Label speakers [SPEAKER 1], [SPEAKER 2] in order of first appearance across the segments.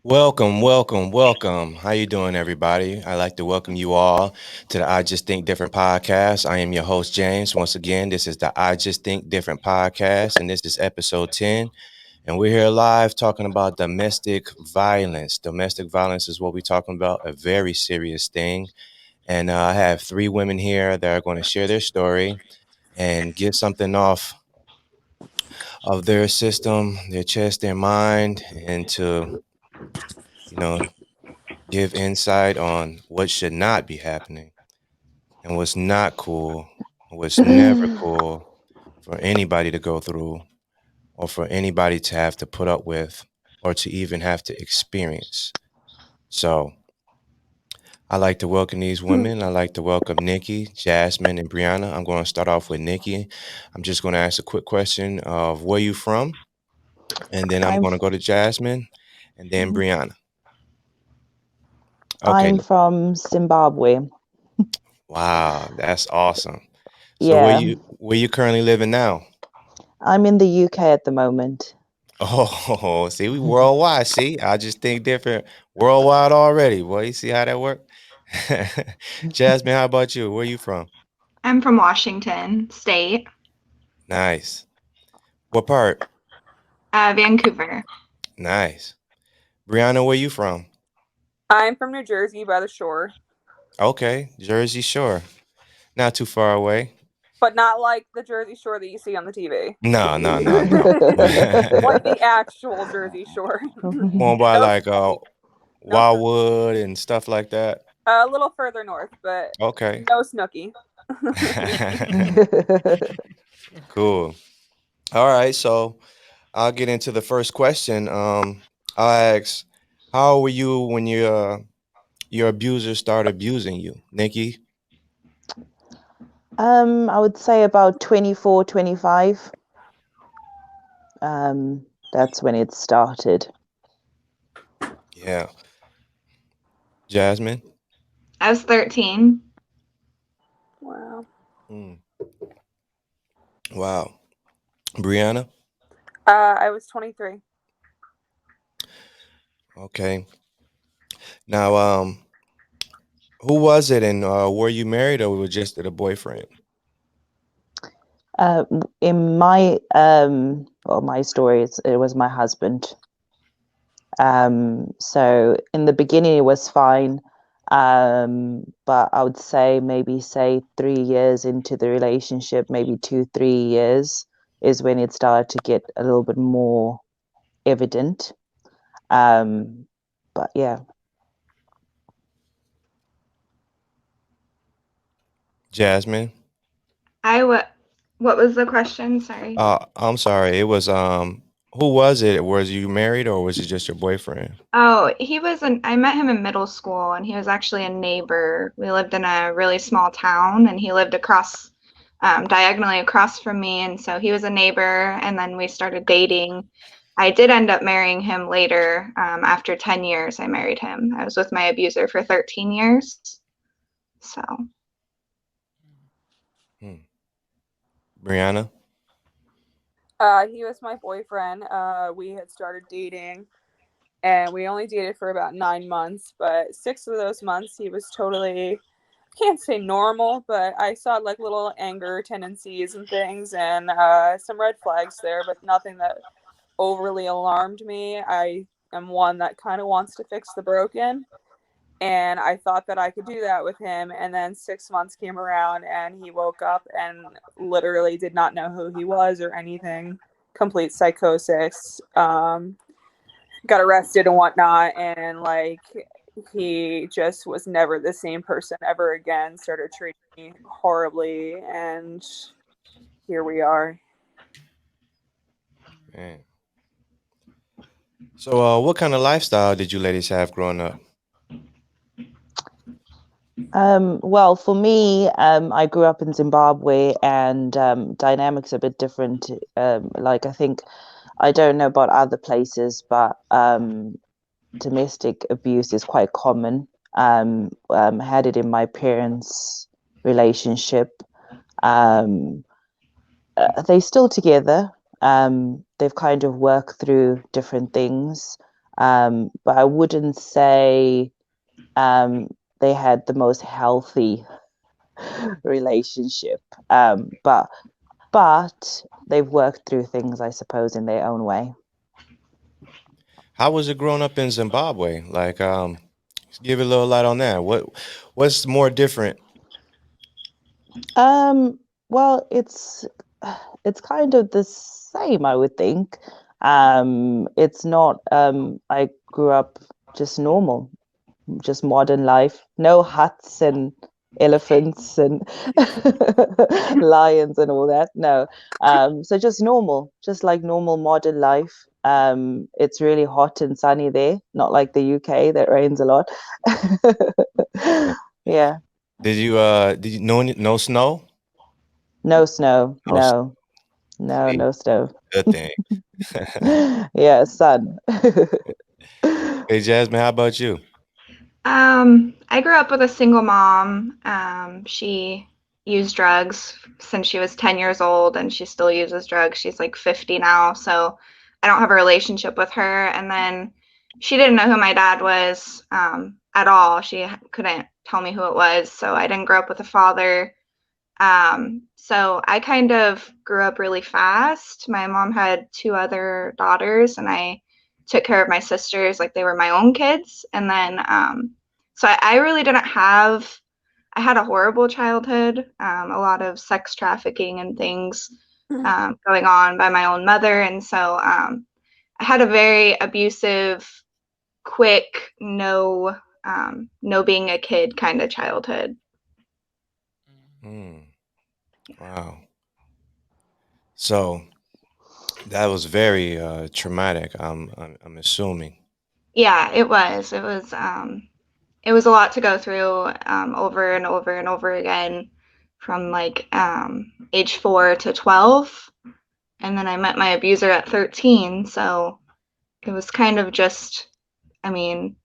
[SPEAKER 1] Welcome, welcome, welcome. How you doing, everybody? I'd like to welcome you all to the I Just Think Different podcast. I am your host, James. Once again, this is the I Just Think Different podcast, and this is episode 10. And we're here live talking about domestic violence. Domestic violence is what we're talking about, a very serious thing. And I have three women here that are going to share their story and get something off of their system, their chest, their mind, and to, you know, give insight on what should not be happening and what's not cool, what's never cool for anybody to go through or for anybody to have to put up with or to even have to experience. So I like to welcome these women. I like to welcome Nikki, Jasmine, and Brianna. I'm going to start off with Nikki. I'm just going to ask a quick question of where you from, and then I'm
[SPEAKER 2] I'm
[SPEAKER 1] going to go to Jasmine and then
[SPEAKER 2] Mhm.
[SPEAKER 1] Brianna. Okay.
[SPEAKER 2] I'm from Zimbabwe.
[SPEAKER 1] Wow, that's awesome. So where
[SPEAKER 2] Yeah,
[SPEAKER 1] you currently living now?
[SPEAKER 2] I'm in the UK at the moment.
[SPEAKER 1] Oh, see, we worldwide. See, I just think different worldwide already. Boy, you see how that work? Jasmine, how about you? Where you from?
[SPEAKER 3] I'm from Washington State,
[SPEAKER 1] Nice. What part?
[SPEAKER 3] Vancouver.
[SPEAKER 1] Nice. Brianna, where you from?
[SPEAKER 4] I'm from New Jersey by the shore,
[SPEAKER 1] Okay, Jersey Shore. Not too far away.
[SPEAKER 4] but not like the Jersey Shore that you see on the TV.
[SPEAKER 1] No, no, no, no.
[SPEAKER 4] Like the actual Jersey Shore.
[SPEAKER 1] More by
[SPEAKER 4] No
[SPEAKER 1] like
[SPEAKER 4] Snooki. No Snooki.
[SPEAKER 1] Wildwood and stuff like that.
[SPEAKER 4] A little further north, but
[SPEAKER 1] Okay.
[SPEAKER 4] no Snooki.
[SPEAKER 1] Cool. All right, so I'll get into the first question. I'll ask, how were you when your abuser started abusing you, Nikki?
[SPEAKER 2] I would say about 24, 25. That's when it started.
[SPEAKER 1] Yeah. Jasmine?
[SPEAKER 3] I was 13.
[SPEAKER 4] Wow.
[SPEAKER 1] Mm. Wow. Brianna?
[SPEAKER 4] I was 23.
[SPEAKER 1] Okay. Now, who was it, and were you married or was just a boyfriend?
[SPEAKER 2] In my my story, it was my husband. So in the beginning, it was fine. But I would say maybe 3 years into the relationship, maybe 2, 3 years is when it started to get a little bit more evident. But yeah.
[SPEAKER 1] Jasmine?
[SPEAKER 3] What was the question? Sorry.
[SPEAKER 1] I'm sorry. It was who was it? Was you married or was it just your boyfriend?
[SPEAKER 3] Oh, I met him in middle school and he was actually a neighbor. We lived in a really small town and he lived diagonally across from me. And so he was a neighbor and then we started dating. I did end up marrying him later. After 10 years, I married him. I was with my abuser for 13 years. So.
[SPEAKER 1] Brianna?
[SPEAKER 4] He was my boyfriend. We had started dating, and we only dated for about 9 months. But 6 of those months, he was totally, I can't say normal, but I saw like little anger tendencies and things, and some red flags there, but nothing that overly alarmed me. I am one that kind of wants to fix the broken. And I thought that I could do that with him. And then 6 months came around and he woke up and literally did not know who he was or anything. Complete psychosis. Got arrested and whatnot. And like, he just was never the same person ever again. Started treating me horribly. And here we are.
[SPEAKER 1] Man. So, what kind of lifestyle did you ladies have growing up?
[SPEAKER 2] Well, for me, I grew up in Zimbabwe, and dynamics are a bit different. Like I don't know about other places, but domestic abuse is quite common. Had it in my parents' relationship. They're still together. They've kind of worked through different things. But I wouldn't say they had the most healthy relationship. But they've worked through things, I suppose, in their own way.
[SPEAKER 1] How was it growing up in Zimbabwe? Like, give it a little light on that. What's more different?
[SPEAKER 2] Well, it's kind of the same, I would think. It's not. I grew up just normal, just modern life. No huts and elephants and lions and all that. No. So just normal, just like normal modern life. It's really hot and sunny there, not like the UK that rains a lot. Yeah.
[SPEAKER 1] Did you no snow?
[SPEAKER 2] No snow.
[SPEAKER 1] No s- See,
[SPEAKER 2] No snow.
[SPEAKER 1] good thing.
[SPEAKER 2] Yeah, sun.
[SPEAKER 1] Hey Jasmine, how about you?
[SPEAKER 3] I grew up with a single mom. She used drugs since she was 10 years old, and she still uses drugs. She's like 50 now, so I don't have a relationship with her. And then she didn't know who my dad was at all. She couldn't tell me who it was, so I didn't grow up with a father. So I kind of grew up really fast. My mom had two other daughters, and I took care of my sisters like they were my own kids. And then, so I really didn't have, I had a horrible childhood, a lot of sex trafficking and things going on by my own mother. And so I had a very abusive, quick, no being a kid kind of childhood.
[SPEAKER 1] Mm, wow. So that was very traumatic. I'm assuming.
[SPEAKER 3] Yeah, it was. It was a lot to go through over and over and over again from like age 4 to 12. And then I met my abuser at 13. So it was kind of just, I mean,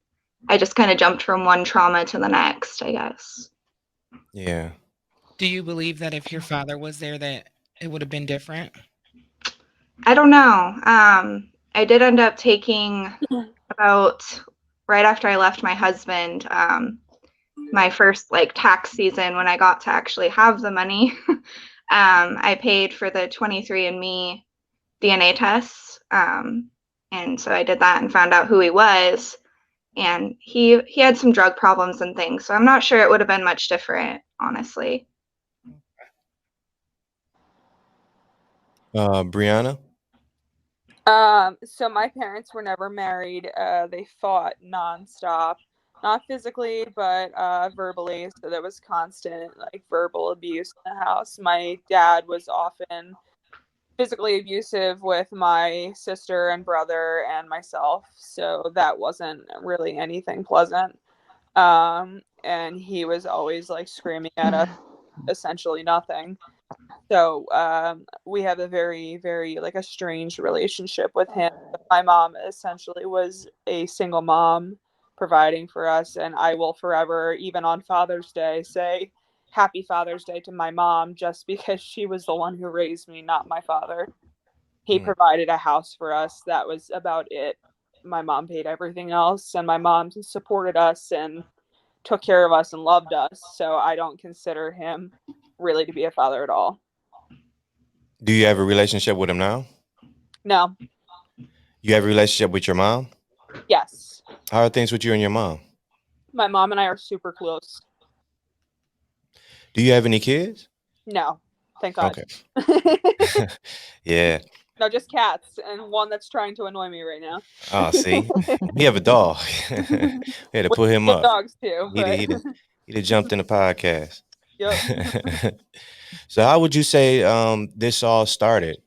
[SPEAKER 3] I just kind of jumped from one trauma to the next, I guess.
[SPEAKER 1] Yeah.
[SPEAKER 5] Do you believe that if your father was there, that it would have been different?
[SPEAKER 3] I don't know. I did end up taking about right after I left my husband, my first like tax season when I got to actually have the money. I paid for the 23andMe DNA tests. And so I did that and found out who he was. And he had some drug problems and things. So I'm not sure it would have been much different, honestly.
[SPEAKER 1] Brianna?
[SPEAKER 4] So my parents were never married. They fought nonstop, not physically, but verbally. So there was constant like verbal abuse in the house. My dad was often physically abusive with my sister and brother and myself. So that wasn't really anything pleasant. And he was always like screaming at us essentially nothing. So we have a very, very like a strange relationship with him. My mom essentially was a single mom providing for us, and I will forever, even on Father's Day, say Happy Father's Day to my mom just because she was the one who raised me, not my father. He provided a house for us. That was about it. My mom paid everything else, and my mom supported us and took care of us and loved us. So I don't consider him really to be a father at all.
[SPEAKER 1] Do you have a relationship with him now?
[SPEAKER 4] No.
[SPEAKER 1] You have a relationship with your mom?
[SPEAKER 4] Yes.
[SPEAKER 1] How are things with you and your mom?
[SPEAKER 4] My mom and I are super close.
[SPEAKER 1] Do you have any kids?
[SPEAKER 4] No. Thank God.
[SPEAKER 1] Okay. Yeah.
[SPEAKER 4] No, just cats and one that's trying to annoy me right now.
[SPEAKER 1] Oh, see, we have a dog. We had to put him up.
[SPEAKER 4] Dogs too.
[SPEAKER 1] He'd have jumped in the podcast.
[SPEAKER 4] Yep.
[SPEAKER 1] So how would you say this all started?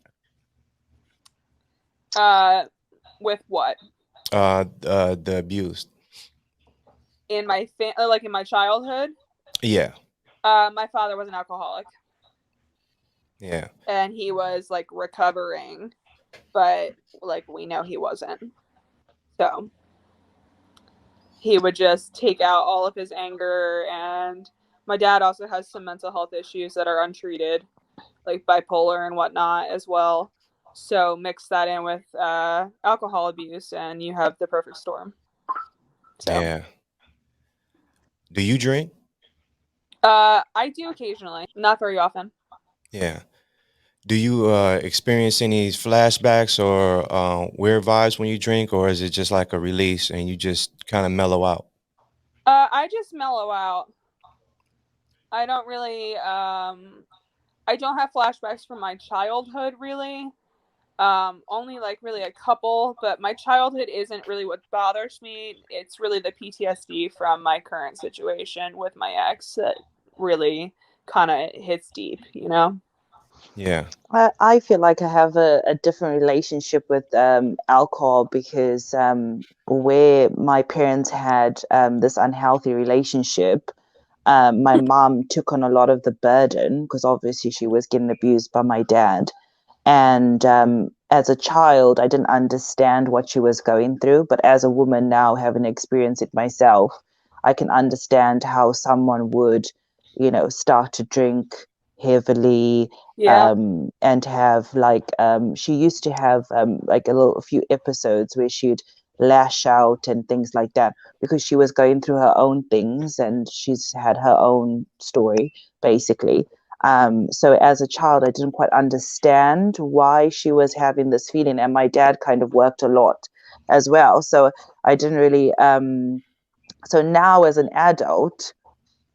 [SPEAKER 4] With what?
[SPEAKER 1] The abuse.
[SPEAKER 4] In my like in my childhood?
[SPEAKER 1] Yeah.
[SPEAKER 4] My father was an alcoholic.
[SPEAKER 1] Yeah.
[SPEAKER 4] And he was like recovering, but like we know he wasn't. So he would just take out all of his anger, and my dad also has some mental health issues that are untreated, like bipolar and whatnot as well. So mix that in with alcohol abuse and you have the perfect storm. So.
[SPEAKER 1] Yeah. Do you drink?
[SPEAKER 4] I do occasionally, not very often.
[SPEAKER 1] Yeah. Do you experience any flashbacks or weird vibes when you drink, or is it just like a release and you just kind of mellow out?
[SPEAKER 4] I just mellow out. I don't really, I don't have flashbacks from my childhood, really. Only like really a couple, but my childhood isn't really what bothers me. It's really the PTSD from my current situation with my ex that really kind of hits deep, you know?
[SPEAKER 1] Yeah.
[SPEAKER 2] I feel like I have a different relationship with alcohol because where my parents had this unhealthy relationship, my mom took on a lot of the burden because obviously she was getting abused by my dad. And as a child, I didn't understand what she was going through. But as a woman now, having experienced it myself, I can understand how someone would, start to drink heavily.
[SPEAKER 4] Yeah.
[SPEAKER 2] And have she used to have like a few episodes where she'd lash out and things like that because she was going through her own things and she's had her own story basically. So as a child, I didn't quite understand why she was having this feeling, and my dad kind of worked a lot as well. So I didn't really. So now, as an adult,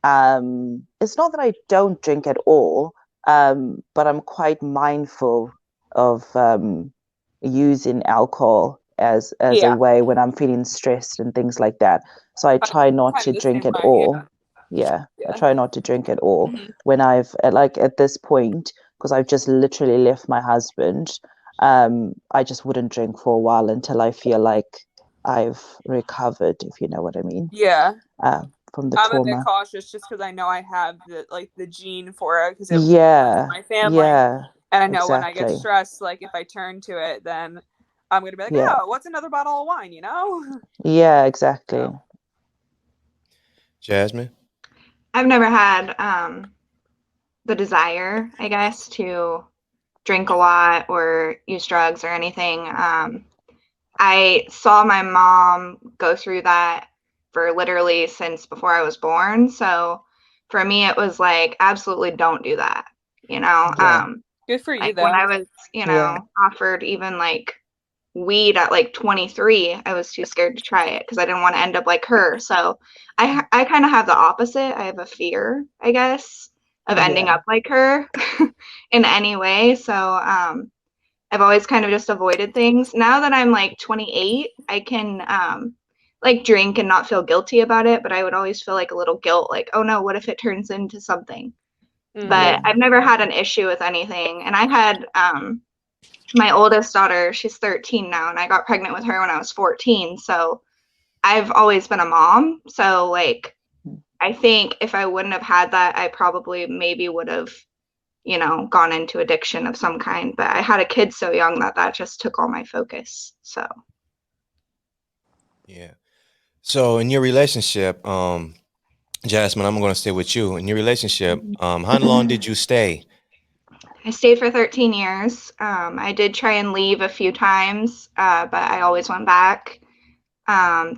[SPEAKER 2] it's not that I don't drink at all, but I'm quite mindful of using alcohol as a way when I'm feeling stressed and things like that. So I try not
[SPEAKER 4] kind
[SPEAKER 2] to
[SPEAKER 4] of the
[SPEAKER 2] drink
[SPEAKER 4] same
[SPEAKER 2] at
[SPEAKER 4] way,
[SPEAKER 2] all. Yeah, I try not to drink at all when I've at this point because I've just literally left my husband. I just wouldn't drink for a while until I feel like I've recovered, if you know what I mean.
[SPEAKER 4] Yeah.
[SPEAKER 2] From the
[SPEAKER 4] I'm
[SPEAKER 2] trauma.
[SPEAKER 4] a bit cautious just because I know I have the gene for it because it runs
[SPEAKER 2] Yeah,
[SPEAKER 4] in my family.
[SPEAKER 2] yeah,
[SPEAKER 4] And I know when I
[SPEAKER 2] exactly.
[SPEAKER 4] get stressed, like if I turn to it, then I'm gonna be like,
[SPEAKER 2] Yeah.
[SPEAKER 4] oh, what's another bottle of wine, you know?
[SPEAKER 2] Yeah, exactly.
[SPEAKER 4] So.
[SPEAKER 1] Jasmine?
[SPEAKER 3] I've never had the desire, I guess, to drink a lot or use drugs or anything. I saw my mom go through that for literally since before I was born. So for me, it was like, absolutely don't do that. You know,
[SPEAKER 2] Yeah.
[SPEAKER 4] Good for you,
[SPEAKER 3] like
[SPEAKER 4] though.
[SPEAKER 3] when I was,
[SPEAKER 2] Yeah.
[SPEAKER 3] offered even like weed at like 23, I was too scared to try it because I didn't want to end up like her. So I kind of have the opposite. I have a fear, I guess, of ending
[SPEAKER 2] Yeah.
[SPEAKER 3] up like her in any way. So I've always kind of just avoided things. Now that I'm like 28, I can like drink and not feel guilty about it, but I would always feel like a little guilt, like, oh no, what if it turns into something? But I've never had an issue with anything. And I had my oldest daughter, she's 13 now, and I got pregnant with her when I was 14. So I've always been a mom. So like I think if I wouldn't have had that, I probably maybe would have, gone into addiction of some kind. But I had a kid so young that just took all my focus. So
[SPEAKER 1] Yeah. So in your relationship, Jasmine, I'm going to stay with you. In your relationship, how long did you stay?
[SPEAKER 3] I stayed for 13 years. I did try and leave a few times, but I always went back.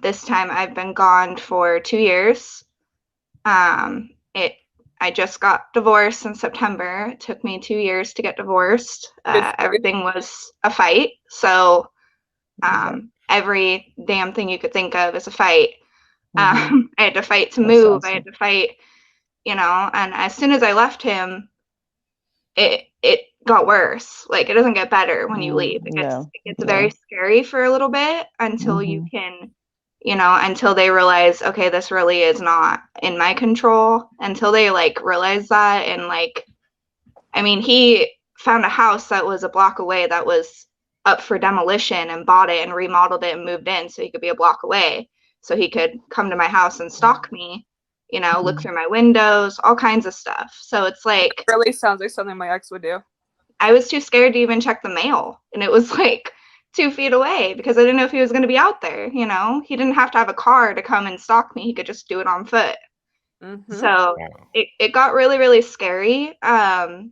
[SPEAKER 3] This time I've been gone for 2 years. I just got divorced in September. It took me 2 years to get divorced. Everything was a fight. So every damn thing you could think of is a fight. I had to fight to move. I had to fight, and as soon as I left him, it got worse. Like it doesn't get better when you leave. It gets very scary for a little bit until you can, until they realize, okay, this really is not in my control. Until they like realize that, and like, I mean, he found a house that was a block away that was up for demolition and bought it and remodeled it and moved in so he could be a block away, so he could come to my house and stalk me, look through my windows, all kinds of stuff. So it's like,
[SPEAKER 4] it really sounds like something my ex would do.
[SPEAKER 3] I was too scared to even check the mail, and it was like 2 feet away because I didn't know if he was going to be out there. He didn't have to have a car to come and stalk me. He could just do it on foot. So it got really, really scary. And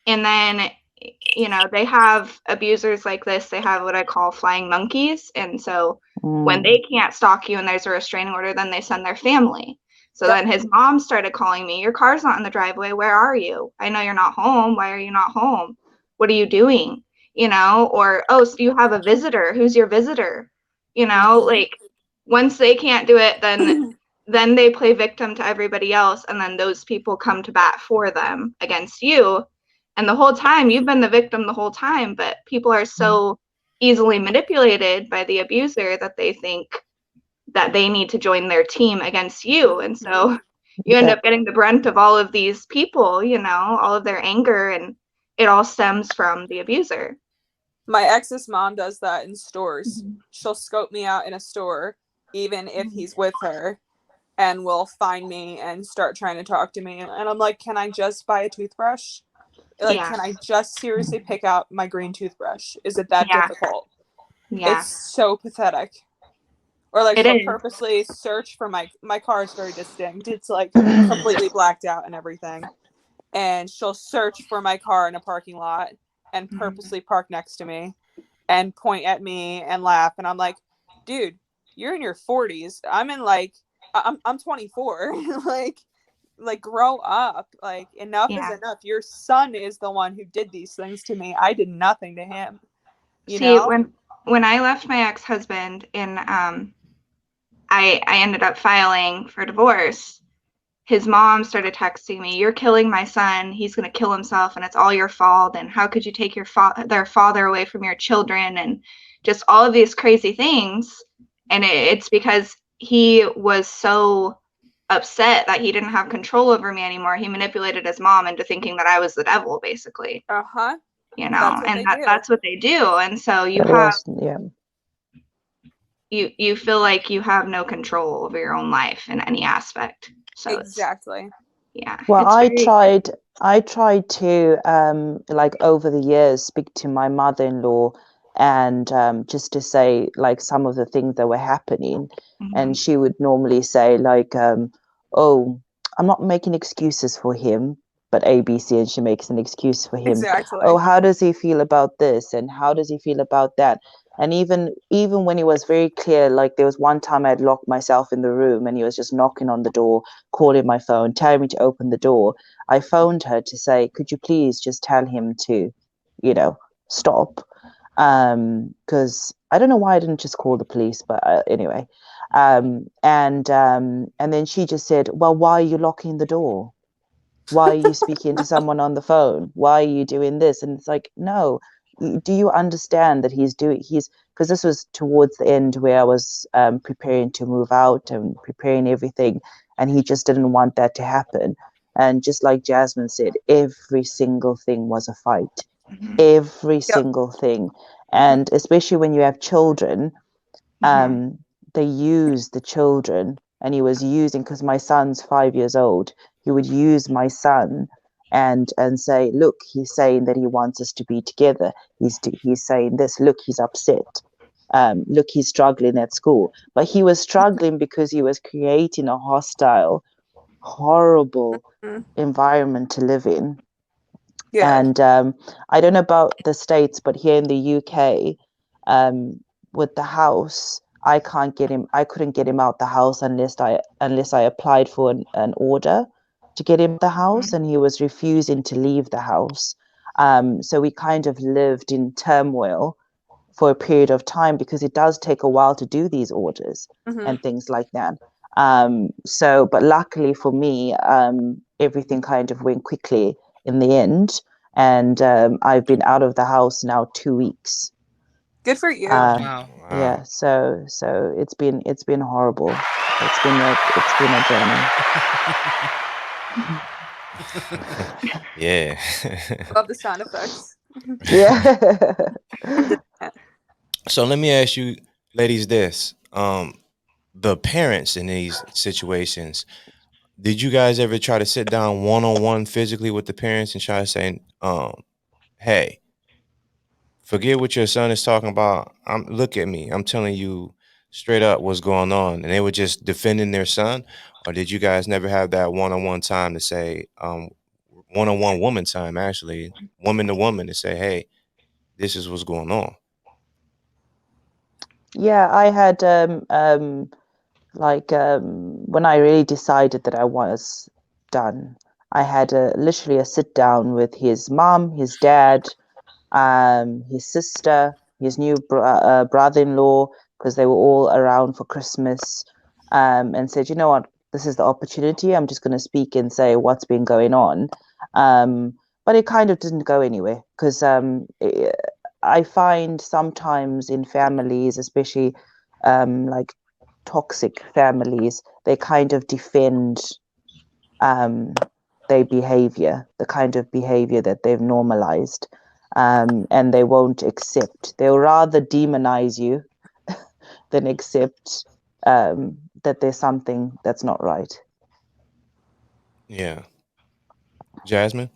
[SPEAKER 3] then they have abusers like this. They have what I call flying monkeys. And so when
[SPEAKER 2] Mm.
[SPEAKER 3] they can't stalk you and there's a restraining order, then they send their family. So then his mom started calling me, your car's not in the driveway. Where are you? I know you're not home. Why are you not home? What are you doing? Or, oh, so you have a visitor. Who's your visitor? Like once they can't do it, then they play victim to everybody else. And then those people come to bat for them against you. And the whole time you've been the victim the whole time, but people are so easily manipulated by the abuser that they think that they need to join their team against you. And so you end up getting the brunt of all of these people, all of their anger, and it all stems from the abuser.
[SPEAKER 4] My ex's mom does that in stores. She'll scope me out in a store, even if he's with her, and will find me and start trying to talk to me. And I'm like, can I just buy a toothbrush? Like, can I just seriously pick out my green toothbrush? Is it that difficult?
[SPEAKER 3] Yeah.
[SPEAKER 4] It's so pathetic. Or like she'll purposely search for my car is very distinct. It's like completely blacked out and everything. And she'll search for my car in a parking lot and purposely park next to me and point at me and laugh. And I'm like, dude, you're in your 40s. I'm in I'm 24. like grow up. Like enough is enough. Your son is the one who did these things to me. I did nothing to him. You know?
[SPEAKER 3] When I left my ex-husband and I ended up filing for divorce, his mom started texting me, you're killing my son. He's going to kill himself and it's all your fault. And how could you take their father away from your children? And just all of these crazy things. And it's because he was so upset that he didn't have control over me anymore. He manipulated his mom into thinking that I was the devil, basically.
[SPEAKER 4] Uh-huh.
[SPEAKER 3] That's what they do. And so you you feel like you have no control over your own life in any aspect. So
[SPEAKER 4] exactly.
[SPEAKER 2] Well, I tried to like over the years speak to my mother-in-law and just to say like some of the things that were happening, and she would normally say like oh, I'm not making excuses for him, but ABC, and she makes an excuse for him.
[SPEAKER 4] Exactly.
[SPEAKER 2] Oh, how does he feel about this, and how does he feel about that? And even when it was very clear, like there was one time I'd locked myself in the room and he was just knocking on the door, calling my phone, telling me to open the door. I phoned her to say, could you please just tell him to, stop? Because I don't know why I didn't just call the police, but anyway. And then she just said, well, why are you locking the door? Why are you speaking to someone on the phone? Why are you doing this? And it's like, no. Do you understand that because this was towards the end where I was preparing to move out and preparing everything, and he just didn't want that to happen. And just like Jasmine said, every single thing was a fight. Every single thing. And especially when you have children, they use the children, and he was using, because my son's 5 years old, he would use my son and say, look, he's saying that he wants us to be together. He's saying this. Look, he's upset. Look, he's struggling at school. But he was struggling because he was creating a hostile, horrible environment to live in. Yeah. And I don't know about the States, but here in the UK, with the house, I couldn't get him out the house unless I applied for an order to get him the house, and he was refusing to leave the house. So we kind of lived in turmoil for a period of time, because it does take a while to do these orders and things like that. But luckily for me, everything kind of went quickly in the end, and I've been out of the house now 2 weeks.
[SPEAKER 4] Good for you.
[SPEAKER 5] Wow.
[SPEAKER 2] Yeah, so it's been horrible. It's been a journey.
[SPEAKER 1] Yeah.
[SPEAKER 4] Love the sound effects.
[SPEAKER 2] Yeah.
[SPEAKER 1] So let me ask you ladies this. The parents in these situations, did you guys ever try to sit down one-on-one physically with the parents and try to say, hey, forget what your son is talking about. Look at me. I'm telling you straight up what's going on. And they were just defending their son? Or did you guys never have that one-on-one time to say, one-on-one woman time, actually, woman to woman, to say, hey, this is what's going on.
[SPEAKER 2] Yeah, I had when I really decided that I was done, I had literally a sit down with his mom, his dad, his sister, his new brother-in-law, because they were all around for Christmas, and said, you know what, this is the opportunity. I'm just going to speak and say what's been going on. But it kind of didn't go anywhere, because I find sometimes in families, especially like toxic families, they kind of defend their behavior, the kind of behavior that they've normalized, and they won't accept. They'll rather demonize you than accept that there's something that's not right.
[SPEAKER 1] Yeah. Jasmine?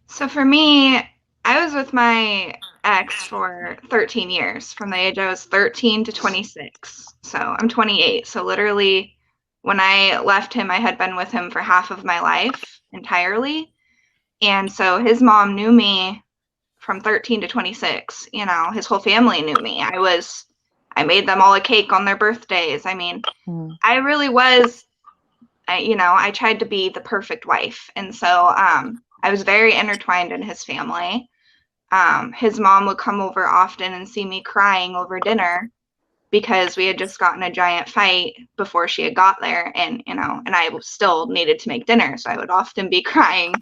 [SPEAKER 3] So for me, I was with my ex for 13 years, from the age I was 13 to 26. So I'm 28. So literally, when I left him, I had been with him for half of my life entirely. And so his mom knew me from 13 to 26. You know, his whole family knew me. I made them all a cake on their birthdays. I mean, I really was, I tried to be the perfect wife. And so I was very intertwined in his family. His mom would come over often and see me crying over dinner because we had just gotten a giant fight before she had got there, and I still needed to make dinner, so I would often be crying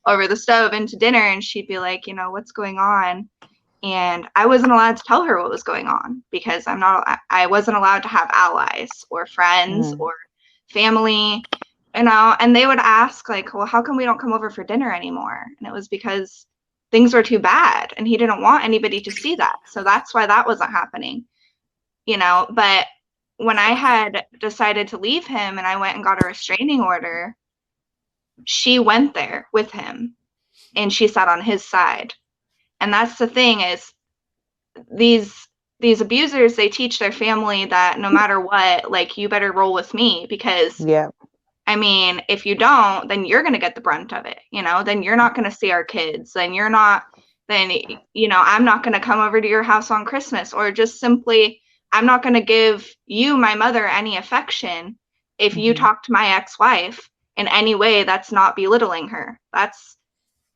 [SPEAKER 3] over the stove into dinner, and she'd be like, what's going on? And I wasn't allowed to tell her what was going on, because I wasn't allowed to have allies or friends or family, and they would ask, like, well, how come we don't come over for dinner anymore? And it was because things were too bad and he didn't want anybody to see that. So that's why that wasn't happening, but when I had decided to leave him and I went and got a restraining order, she went there with him and she sat on his side. And that's the thing, is these abusers, they teach their family that no matter what, like, you better roll with me, because I mean, if you don't, then you're going to get the brunt of it, then you're not going to see our kids, then I'm not going to come over to your house on Christmas, or just simply, I'm not going to give you, my mother, any affection if you talk to my ex-wife in any way that's not belittling her. That's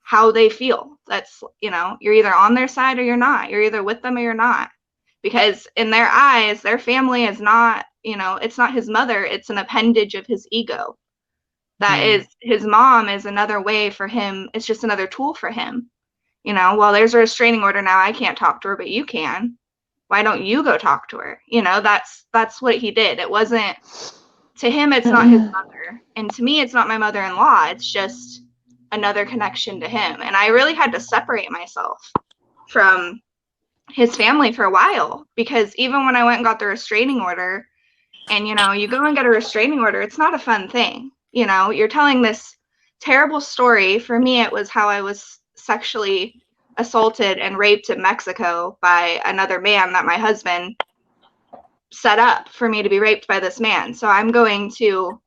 [SPEAKER 3] how they feel. That's, you're either on their side or you're not. You're either with them or you're not. Because in their eyes, their family is not, it's not his mother. It's an appendage of his ego. That is, his mom is another way for him. It's just another tool for him. Well, there's a restraining order now. I can't talk to her, but you can. Why don't you go talk to her? That's what he did. It wasn't, to him, it's not his mother. And to me, it's not my mother-in-law. It's just another connection to him. And I really had to separate myself from his family for a while, because even when I went and got the restraining order, and, you go and get a restraining order, it's not a fun thing. You're telling this terrible story. For me, it was how I was sexually assaulted and raped in Mexico by another man that my husband set up for me to be raped by this man. So I'm going to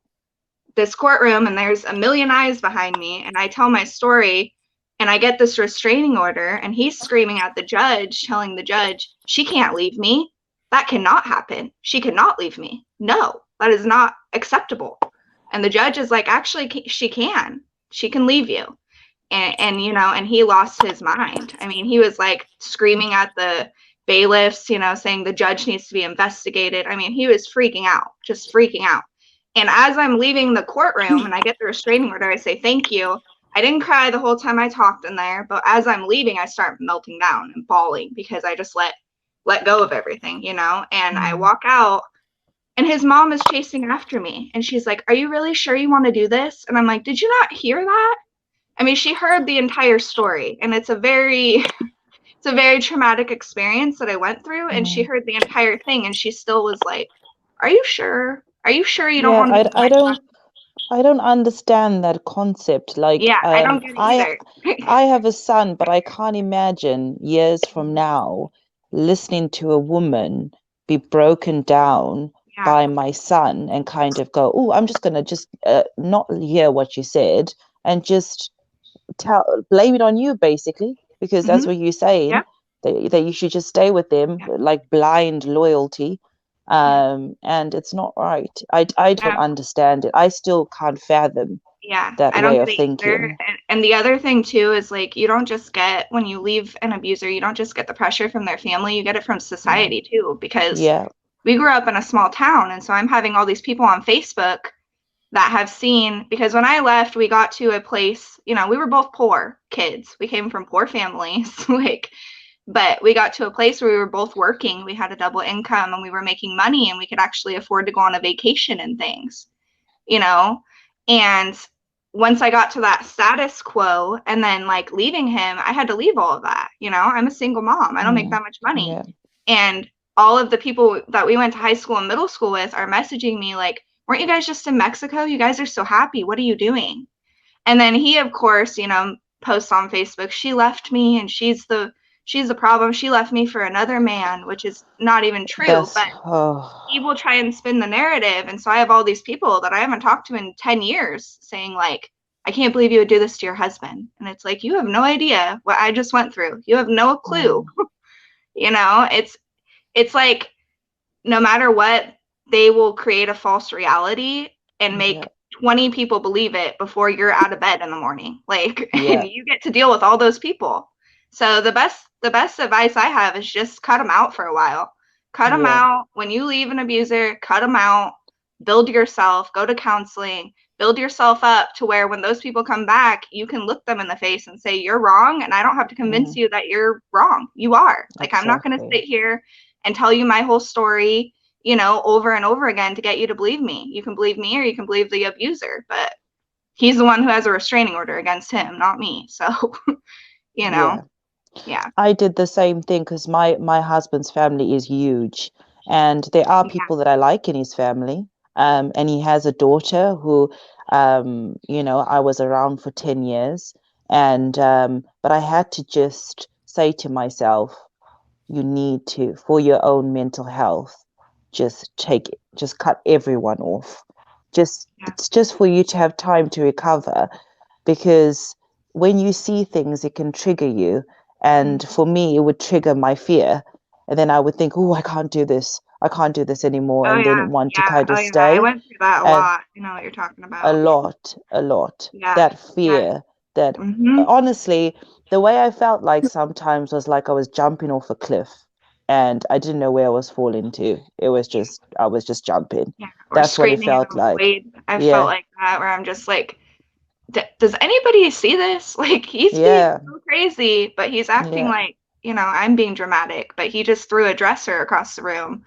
[SPEAKER 3] this courtroom and there's a million eyes behind me, and I tell my story and I get this restraining order, and he's screaming at the judge, telling the judge, she can't leave me. That cannot happen. She cannot leave me. No, that is not acceptable. And the judge is like, actually, she can leave you. And he lost his mind. I mean, he was like screaming at the bailiffs, saying the judge needs to be investigated. I mean, he was freaking out, just freaking out. And as I'm leaving the courtroom and I get the restraining order, I say, thank you. I didn't cry the whole time I talked in there, but as I'm leaving, I start melting down and bawling, because I just let go of everything, and I walk out, and his mom is chasing after me, and she's like, are you really sure you want to do this? And I'm like, did you not hear that? I mean, she heard the entire story, and it's a very traumatic experience that I went through, and she heard the entire thing, and she still was like, are you sure? Are you sure you don't want to?
[SPEAKER 2] I don't understand that concept. Like,
[SPEAKER 3] I don't get it either.
[SPEAKER 2] I have a son, but I can't imagine years from now listening to a woman be broken down by my son and kind of go, oh, I'm just going to not hear what you said and just blame it on you, basically, because that's
[SPEAKER 3] Mhm.
[SPEAKER 2] what you're saying.
[SPEAKER 3] Yep.
[SPEAKER 2] That you should just stay with them,
[SPEAKER 3] Yeah.
[SPEAKER 2] like blind loyalty.
[SPEAKER 3] Yeah.
[SPEAKER 2] And it's not right. I don't
[SPEAKER 3] Um,
[SPEAKER 2] understand it. I still can't fathom
[SPEAKER 3] yeah,
[SPEAKER 2] that
[SPEAKER 3] I don't
[SPEAKER 2] way
[SPEAKER 3] get
[SPEAKER 2] of
[SPEAKER 3] it either.
[SPEAKER 2] thinking.
[SPEAKER 3] And the other thing too is like you don't just get when you leave an abuser, you don't just get the pressure from their family, you get it from
[SPEAKER 2] Yeah.
[SPEAKER 3] society too, because
[SPEAKER 2] Yeah.
[SPEAKER 3] we grew up in a small town, and so I'm having all these people on Facebook that have seen, because when I left, we got to a place, you know, we were both poor kids. We came from poor families, like, but we got to a place where we were both working. We had a double income and we were making money and we could actually afford to go on a vacation and things, you know? And once I got to that status quo and then like leaving him, I had to leave all of that. You know, I'm a single mom. I don't make that much money.
[SPEAKER 2] Yeah.
[SPEAKER 3] And all of the people that we went to high school and middle school with are messaging me like, weren't you guys just in Mexico? You guys are so happy. What are you doing? And then he, of course, you know, posts on Facebook, she left me and she's the problem. She left me for another man, which is not even true,
[SPEAKER 2] That's
[SPEAKER 3] but he will try and spin the narrative. And so I have all these people that I haven't talked to in 10 years saying like, I can't believe you would do this to your husband. And it's like, you have no idea what I just went through. You have no clue. You know, it's like no matter what, they will create a false reality and make
[SPEAKER 2] Yeah.
[SPEAKER 3] 20 people believe it before you're out of bed in the morning. Like,
[SPEAKER 2] Yeah.
[SPEAKER 3] and you get to deal with all those people. So the best advice I have is just cut them out for a while. Cut them
[SPEAKER 2] Yeah.
[SPEAKER 3] out. When you leave an abuser, cut them out. Build yourself, go to counseling, build yourself up to where when those people come back, you can look them in the face and say, you're wrong. And I don't have to convince you that you're wrong. You are. Like, I'm not going to
[SPEAKER 2] Exactly.
[SPEAKER 3] sit here and tell you my whole story, you know, over and over again to get you to believe me. You can believe me or you can believe the abuser, but he's the one who has a restraining order against him, not me. So, you know, yeah.
[SPEAKER 2] I did the same thing because my husband's family is huge, and there are
[SPEAKER 3] Yeah.
[SPEAKER 2] people that I like in his family. And he has a daughter who, I was around for 10 years, and but I had to just say to myself, you need to, for your own mental health, just cut everyone off.
[SPEAKER 3] Yeah.
[SPEAKER 2] It's just for you to have time to recover, because when you see things, it can trigger you. And
[SPEAKER 3] Mhm.
[SPEAKER 2] for me, it would trigger my fear. And then I would think, oh, I can't do this. I can't do this anymore.
[SPEAKER 3] Oh,
[SPEAKER 2] And
[SPEAKER 3] yeah.
[SPEAKER 2] then want to
[SPEAKER 3] Yeah.
[SPEAKER 2] kind
[SPEAKER 3] Oh,
[SPEAKER 2] of
[SPEAKER 3] yeah. I
[SPEAKER 2] stay.
[SPEAKER 3] went through that a
[SPEAKER 2] And
[SPEAKER 3] lot. You know what you're talking
[SPEAKER 2] a
[SPEAKER 3] about.
[SPEAKER 2] lot, a lot.
[SPEAKER 3] Yeah.
[SPEAKER 2] That
[SPEAKER 3] Yeah.
[SPEAKER 2] fear, that
[SPEAKER 3] Mm-hmm.
[SPEAKER 2] honestly, the way I felt like sometimes was like I was jumping off a cliff and I didn't know where I was falling to. It was just, I was just jumping.
[SPEAKER 3] Yeah. Or
[SPEAKER 2] That's what it
[SPEAKER 3] screaming in
[SPEAKER 2] felt
[SPEAKER 3] a
[SPEAKER 2] like.
[SPEAKER 3] void. I felt
[SPEAKER 2] Yeah,
[SPEAKER 3] like that where I'm just like, does anybody see this? Like, he's being
[SPEAKER 2] yeah,
[SPEAKER 3] so crazy, but he's acting
[SPEAKER 2] yeah,
[SPEAKER 3] like, you know, I'm being dramatic, but he just threw a dresser across the room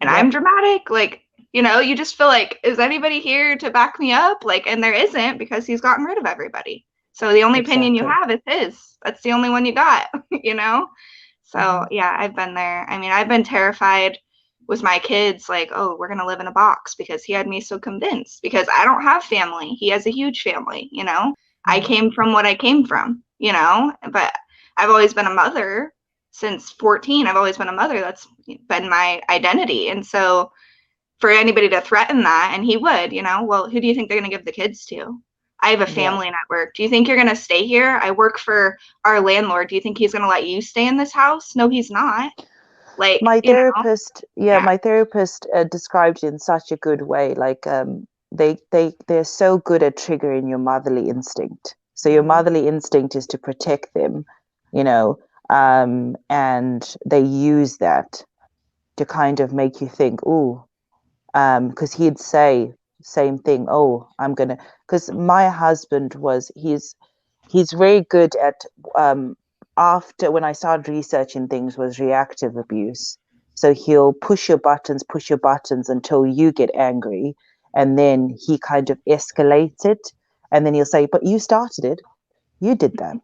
[SPEAKER 3] and I'm
[SPEAKER 2] yep,
[SPEAKER 3] dramatic. Like, you know, you just feel like, is anybody here to back me up? Like, and there isn't because he's gotten rid of everybody. So the only opinion you
[SPEAKER 2] exactly.
[SPEAKER 3] have is his. That's the only one you got, you know? So
[SPEAKER 2] Mhm.
[SPEAKER 3] yeah, I've been there. I mean, I've been terrified with my kids, like, oh, we're gonna live in a box because he had me so convinced. Because I don't have family. He has a huge family, you know. I
[SPEAKER 2] Mm.
[SPEAKER 3] came from what I came from, you know, but I've always been a mother since 14. I've always been a mother. That's been my identity. And so for anybody to threaten that, and he would, you know, well, who do you think they're gonna give the kids to? I have a
[SPEAKER 2] Yeah,
[SPEAKER 3] family network. Do you think you're going to stay here? I work for our landlord. Do you think he's going to let you stay in this house? No, he's not. Like,
[SPEAKER 2] my
[SPEAKER 3] you know,
[SPEAKER 2] therapist, yeah,
[SPEAKER 3] yeah.
[SPEAKER 2] my therapist described it in such a good way. Like, they're so good at triggering your motherly instinct. So your
[SPEAKER 3] Mhm.
[SPEAKER 2] motherly instinct is to protect them, you know, and they use that to kind of make you think, oh, because he'd say same thing. Oh, I'm gonna. Because my husband he's very good at after when I started researching things was reactive abuse. So he'll push your buttons until you get angry, and then he kind of escalates it, and then he'll say, "But you started it. You did that.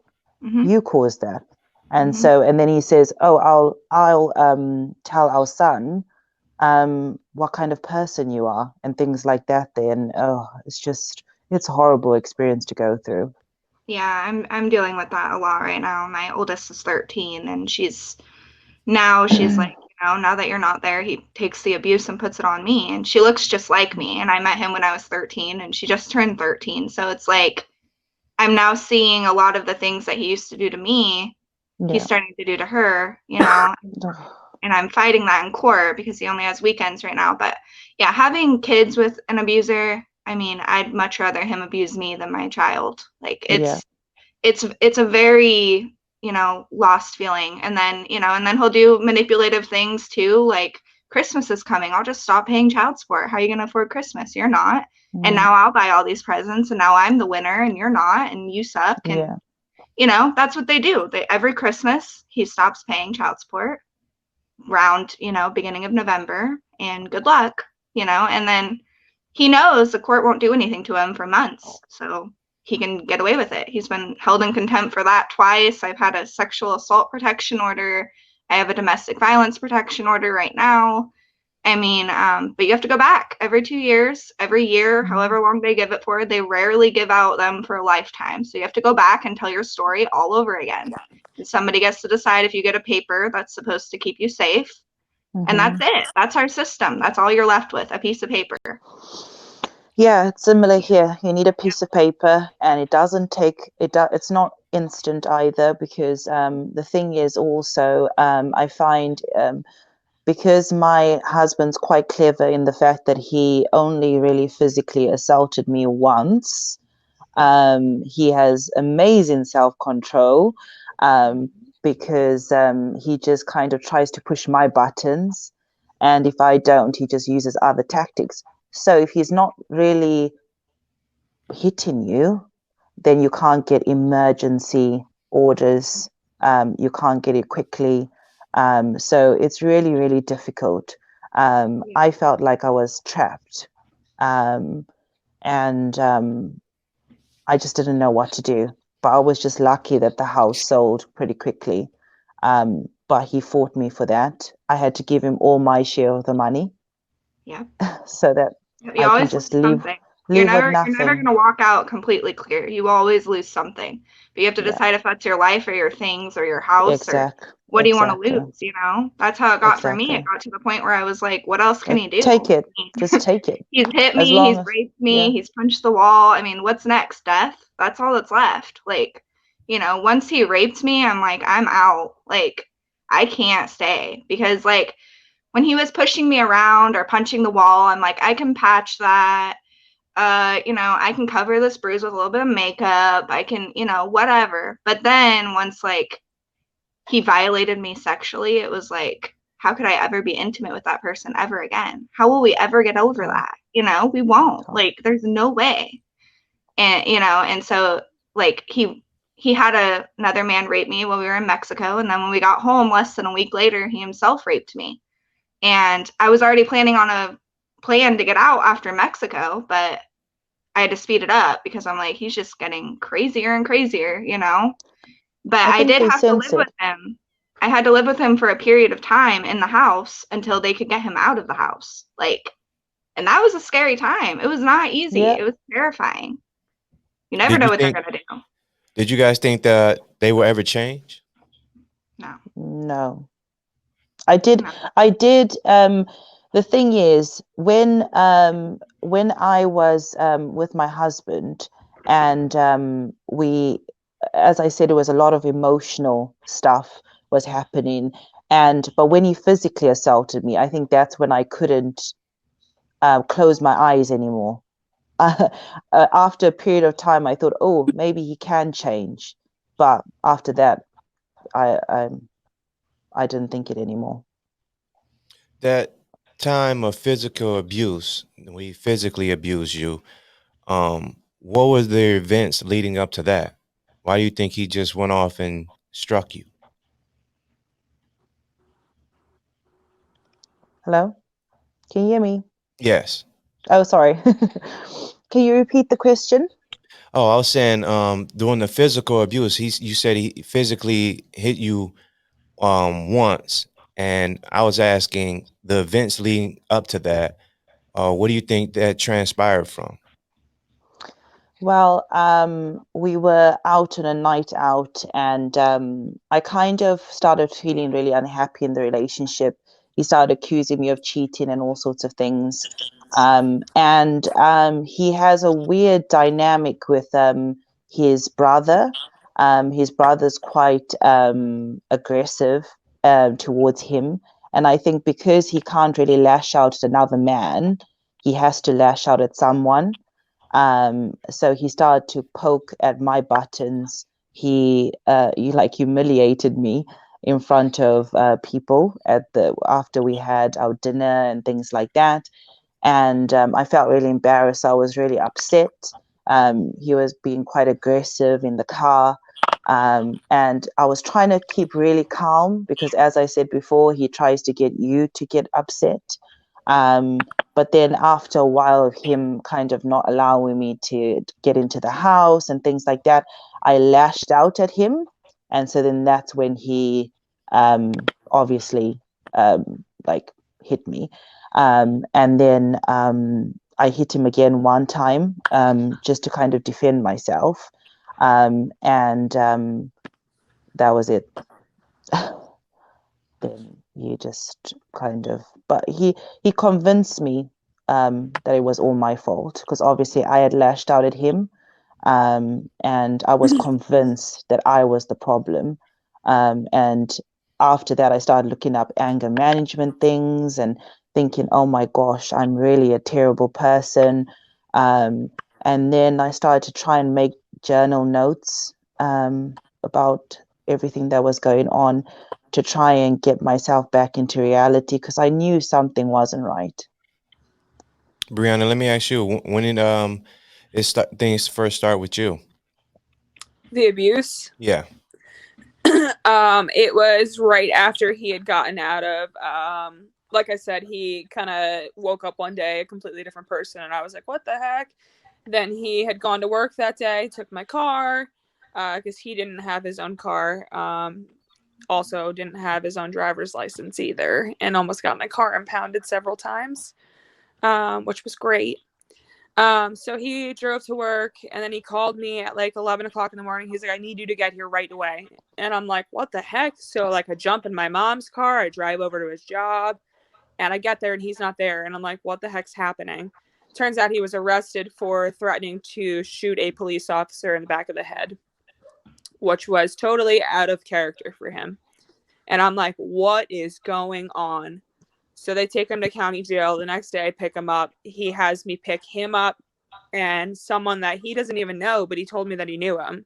[SPEAKER 3] Mhm.
[SPEAKER 2] You caused that." And
[SPEAKER 3] Mhm.
[SPEAKER 2] so, and then he says, "Oh, I'll tell our son what kind of person you are," and things like that. Then, oh, it's a horrible experience to go through.
[SPEAKER 3] Yeah, I'm dealing with that a lot right now. My oldest is 13 and she's like, you know, now that you're not there, he takes the abuse and puts it on me. And she looks just like me. And I met him when I was 13 and she just turned 13. So it's like I'm now seeing a lot of the things that he used to do to me, he's starting to do to her, you know, and I'm fighting that in court because he only has weekends right now. But yeah, having kids with an abuser, I mean, I'd much rather him abuse me than my child. Like it's a very, you know, lost feeling. And then, you know, and then he'll do manipulative things too, like Christmas is coming, I'll just stop paying child support. How are you going to afford Christmas? You're not. And now I'll buy all these presents and now I'm the winner and you're not and you suck. And you know, that's what they do. Every Christmas he stops paying child support round, you know, beginning of November, and good luck, you know. And then he knows the court won't do anything to him for months, so he can get away with it. He's been held in contempt for that twice. I've had a sexual assault protection order. I have a domestic violence protection order right now. I mean, but you have to go back every 2 years, every year, however long they give it for. They rarely give out them for a lifetime. So you have to go back and tell your story all over again. And somebody gets to decide if you get a paper that's supposed to keep you safe. And that's it. That's our system. That's all you're left with, a piece of paper.
[SPEAKER 2] Yeah, it's similar here. You need a piece of paper, and it doesn't take it's not instant either, because the thing is also I find because my husband's quite clever in the fact that he only really physically assaulted me once. He has amazing self-control because he just kind of tries to push my buttons. And if I don't, he just uses other tactics. So if he's not really hitting you, then you can't get emergency orders. You can't get it quickly. So it's really, really difficult. I felt like I was trapped. And I just didn't know what to do. But I was just lucky that the house sold pretty quickly. But he fought me for that. I had to give him all my share of the money.
[SPEAKER 3] Yeah.
[SPEAKER 2] So that
[SPEAKER 3] you
[SPEAKER 2] I can just leave
[SPEAKER 3] with
[SPEAKER 2] nothing.
[SPEAKER 3] You're never going to walk out completely clear. You always lose something. But you have to decide if that's your life or your things or your house or what do you want to lose, you know? That's how it got for me. It got to the point where I was like, what else can he do?
[SPEAKER 2] Take it. Just take it.
[SPEAKER 3] He's hit me, he's raped me, he's punched the wall. I mean, what's next? Death? That's all that's left. Like, you know, once he raped me, I'm like, I'm out. Like, I can't stay because like when he was pushing me around or punching the wall, I'm like, I can patch that. You know, I can cover this bruise with a little bit of makeup. I can, you know, whatever. But then once like he violated me sexually, it was like, how could I ever be intimate with that person ever again? How will we ever get over that? You know, we won't. Like, there's no way. And, you know, and so like he had another man rape me when we were in Mexico. And then when we got home less than a week later, he himself raped me. And I was already planning on a plan to get out after Mexico, but I had to speed it up because I'm like, he's just getting crazier and crazier, you know? But I did have to live with him. I had to live with him for a period of time in the house until they could get him out of the house. Like, and that was a scary time. It was not easy. It was terrifying. You never know what they're going to do.
[SPEAKER 1] Did you guys think that they will ever change?
[SPEAKER 2] No. I did. The thing is, when I was with my husband, and we, as I said, it was a lot of emotional stuff was happening, but when he physically assaulted me, I think that's when I couldn't close my eyes anymore. After a period of time, I thought, oh, maybe he can change, but after that, I didn't think it anymore.
[SPEAKER 1] That time of physical abuse, when he physically abused you, what was the events leading up to that? Why do you think he just went off and struck you?
[SPEAKER 2] Hello? Can you hear me?
[SPEAKER 1] Yes.
[SPEAKER 2] Oh, sorry. Can you repeat the question?
[SPEAKER 1] Oh, I was saying, during the physical abuse, you said he physically hit you once, and I was asking the events leading up to that. What do you think that transpired from?
[SPEAKER 2] Well, we were out on a night out, and I kind of started feeling really unhappy in the relationship. He started accusing me of cheating and all sorts of things. And he has a weird dynamic with his brother. His brother's quite aggressive towards him. And I think because he can't really lash out at another man, he has to lash out at someone. So he started to poke at my buttons. He like humiliated me in front of people after we had our dinner and things like that. And I felt really embarrassed. I was really upset. He was being quite aggressive in the car. And I was trying to keep really calm because, as I said before, he tries to get you to get upset. But then after a while of him kind of not allowing me to get into the house and things like that, I lashed out at him. And so then that's when he obviously like hit me. And then I hit him again one time just to kind of defend myself. And that was it. Then he just kind of, but he convinced me that it was all my fault because obviously I had lashed out at him, and I was convinced that I was the problem. And after that, I started looking up anger management things and thinking, oh my gosh, I'm really a terrible person. And then I started to try and make journal notes about everything that was going on to try and get myself back into reality because I knew something wasn't right.
[SPEAKER 1] Brianna, let me ask you, when did things first start with you?
[SPEAKER 4] The abuse?
[SPEAKER 1] Yeah.
[SPEAKER 4] It was right after he had gotten out of, like I said, he kind of woke up one day a completely different person, and I was like, what the heck? Then he had gone to work that day, took my car, because he didn't have his own car, also didn't have his own driver's license either, and almost got my car impounded several times, which was great. So he drove to work, and then he called me at like 11 o'clock in the morning. He's like, I need you to get here right away. And I'm like, what the heck? So like I jump in my mom's car, I drive over to his job, and I get there and he's not there. And I'm like, what the heck's happening? Turns out he was arrested for threatening to shoot a police officer in the back of the head, which was totally out of character for him. And I'm like, what is going on? So they take him to county jail. The next day I pick him up. He has me pick him up and someone that he doesn't even know, but he told me that he knew him.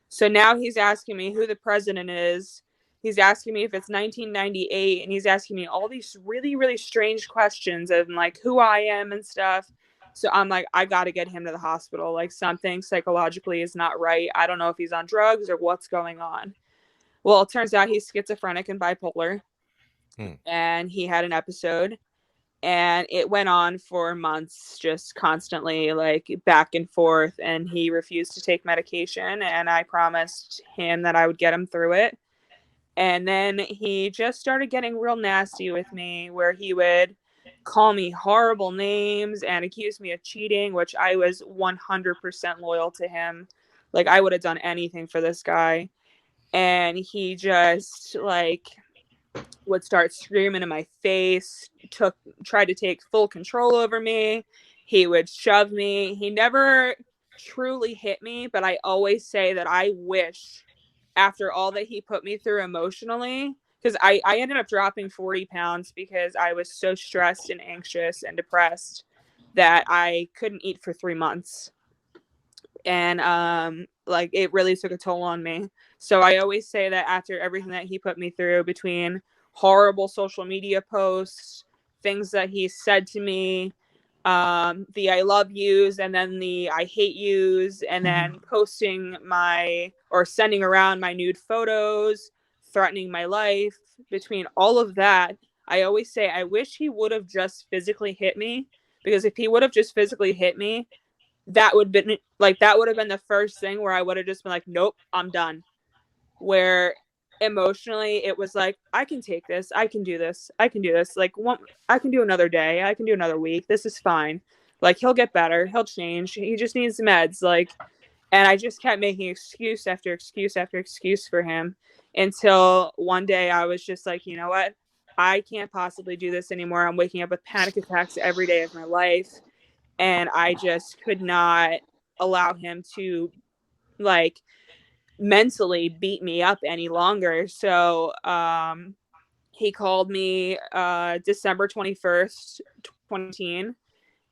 [SPEAKER 4] So now he's asking me who the president is. He's asking me if it's 1998, and he's asking me all these really, really strange questions of like who I am and stuff. So I'm like, I got to get him to the hospital. Like something psychologically is not right. I don't know if he's on drugs or what's going on. Well, it turns out he's schizophrenic and bipolar. And he had an episode, and it went on for months, just constantly like back and forth, and he refused to take medication, and I promised him that I would get him through it. And then he just started getting real nasty with me, where he would call me horrible names and accuse me of cheating, which I was 100% loyal to him. Like I would have done anything for this guy. And he just like would start screaming in my face, tried to take full control over me. He would shove me. He never truly hit me, but I always say that I wish after all that he put me through emotionally, because I ended up dropping 40 pounds because I was so stressed and anxious and depressed that I couldn't eat for 3 months. And like it really took a toll on me. So I always say that after everything that he put me through, between horrible social media posts, things that he said to me, the I love yous, and then the I hate yous, and then posting or sending around my nude photos, threatening my life, between all of that, I always say I wish he would have just physically hit me, because if he would have just physically hit me, that would have been the first thing where I would have just been like, nope, I'm done. Where emotionally it was like, I can take this, I can do this, like I can do another day, I can do another week, this is fine, like he'll get better, he'll change, he just needs meds, like. And I just kept making excuse after excuse after excuse for him, until one day I was just like, you know what, I can't possibly do this anymore. I'm waking up with panic attacks every day of my life, and I just could not allow him to like mentally beat me up any longer. So he called me December 21st, 2018,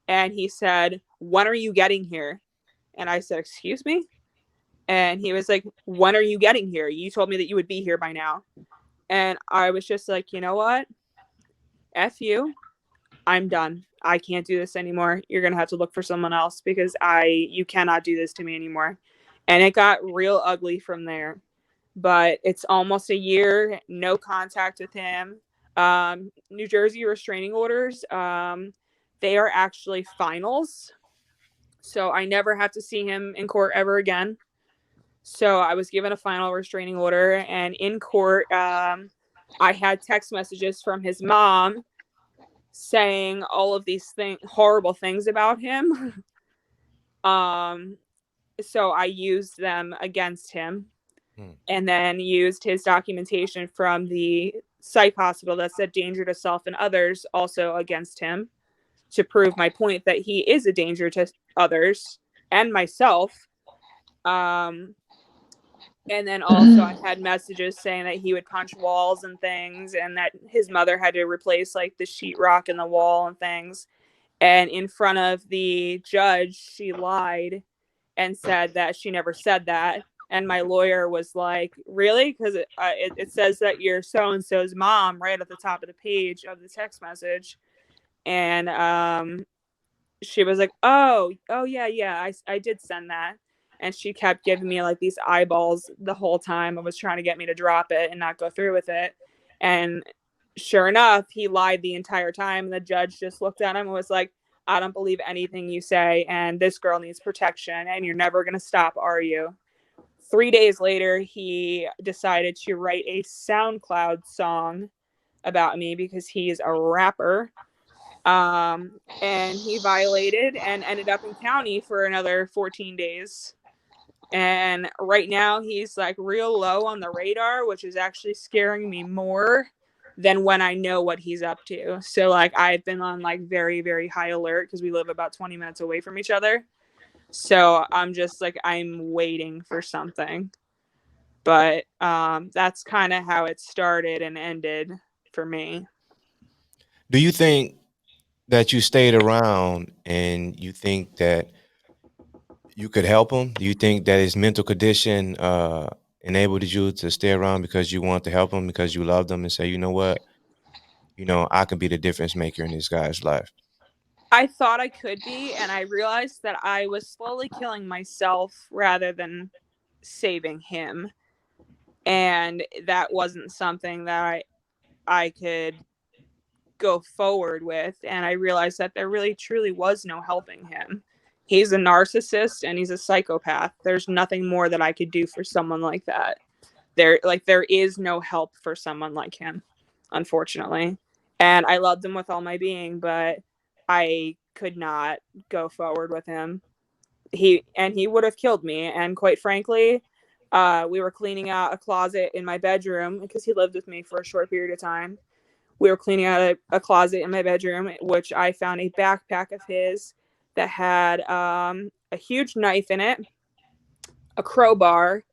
[SPEAKER 4] and he said, "When are you getting here?" And I said, "Excuse me?" And he was like, "When are you getting here? You told me that you would be here by now." And I was just like, you know what? F you. I'm done. I can't do this anymore. You're going to have to look for someone else because you cannot do this to me anymore. And it got real ugly from there. But it's almost a year, no contact with him. New Jersey restraining orders, they are actually finals. So I never have to see him in court ever again. So I was given a final restraining order, and in court, I had text messages from his mom saying all of these horrible things about him. So I used them against him, and then used his documentation from the psych hospital that said danger to self and others also against him to prove my point that he is a danger to others and myself. And then also I had messages saying that he would punch walls and things, and that his mother had to replace like the sheetrock in the wall and things. And in front of the judge, she lied and said that she never said that. And my lawyer was like, "Really?" Because it says that you're so-and-so's mom right at the top of the page of the text message. And she was like, oh yeah, I did send that. And she kept giving me like these eyeballs the whole time. I was trying to get me to drop it and not go through with it. And sure enough, he lied the entire time. And the judge just looked at him and was like, "I don't believe anything you say. And this girl needs protection. And you're never going to stop, are you?" 3 days later, he decided to write a SoundCloud song about me because he's a rapper. And he violated and ended up in county for another 14 days. And right now he's like real low on the radar, which is actually scaring me more than when I know what he's up to. So like I've been on like very, very high alert because we live about 20 minutes away from each other. So I'm just like, I'm waiting for something. But that's kind of how it started and ended for me.
[SPEAKER 1] Do you think that you stayed around and you think that you could help him? Do you think that his mental condition enabled you to stay around because you want to help him, because you loved him and say, you know what, I can be the difference maker in this guy's life?
[SPEAKER 4] I thought I could be, and I realized that I was slowly killing myself rather than saving him. And that wasn't something that I could go forward with. And I realized that there really truly was no helping him. He's a narcissist and he's a psychopath. There's nothing more that I could do for someone like that. There is no help for someone like him, unfortunately. And I loved him with all my being, but I could not go forward with him. He would have killed me. And quite frankly, we were cleaning out a closet in my bedroom because he lived with me for a short period of time. We were cleaning out a closet in my bedroom, which I found a backpack of his that had a huge knife in it, a crowbar,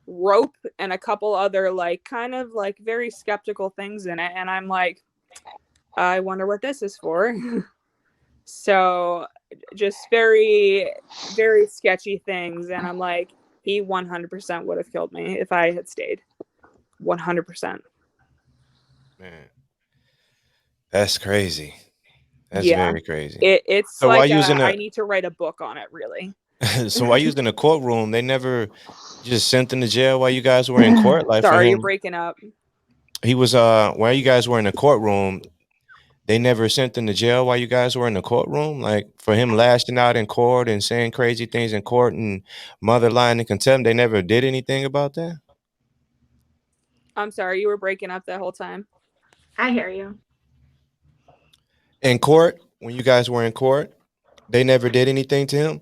[SPEAKER 4] rope, and a couple other like kind of like very skeptical things in it. And I'm like, I wonder what this is for. So just very, very sketchy things. And I'm like, he 100% would have killed me if I had stayed. 100%.
[SPEAKER 1] Man, that's crazy. That's
[SPEAKER 4] Yeah.
[SPEAKER 1] very crazy.
[SPEAKER 4] It's
[SPEAKER 1] So
[SPEAKER 4] like I need to write a book on it, really.
[SPEAKER 1] So while you was in the courtroom, they never just sent him to jail while you guys were in court? Like, for
[SPEAKER 4] Sorry,
[SPEAKER 1] him,
[SPEAKER 4] you're breaking up.
[SPEAKER 1] he was while you guys were in the courtroom, they never sent him to jail while you guys were in the courtroom? Like, for him lashing out in court and saying crazy things in court and mother lying in contempt, they never did anything about that?
[SPEAKER 4] I'm sorry, you were breaking up that whole time.
[SPEAKER 3] I hear you.
[SPEAKER 1] In court, when you guys were in court, they never did anything to him?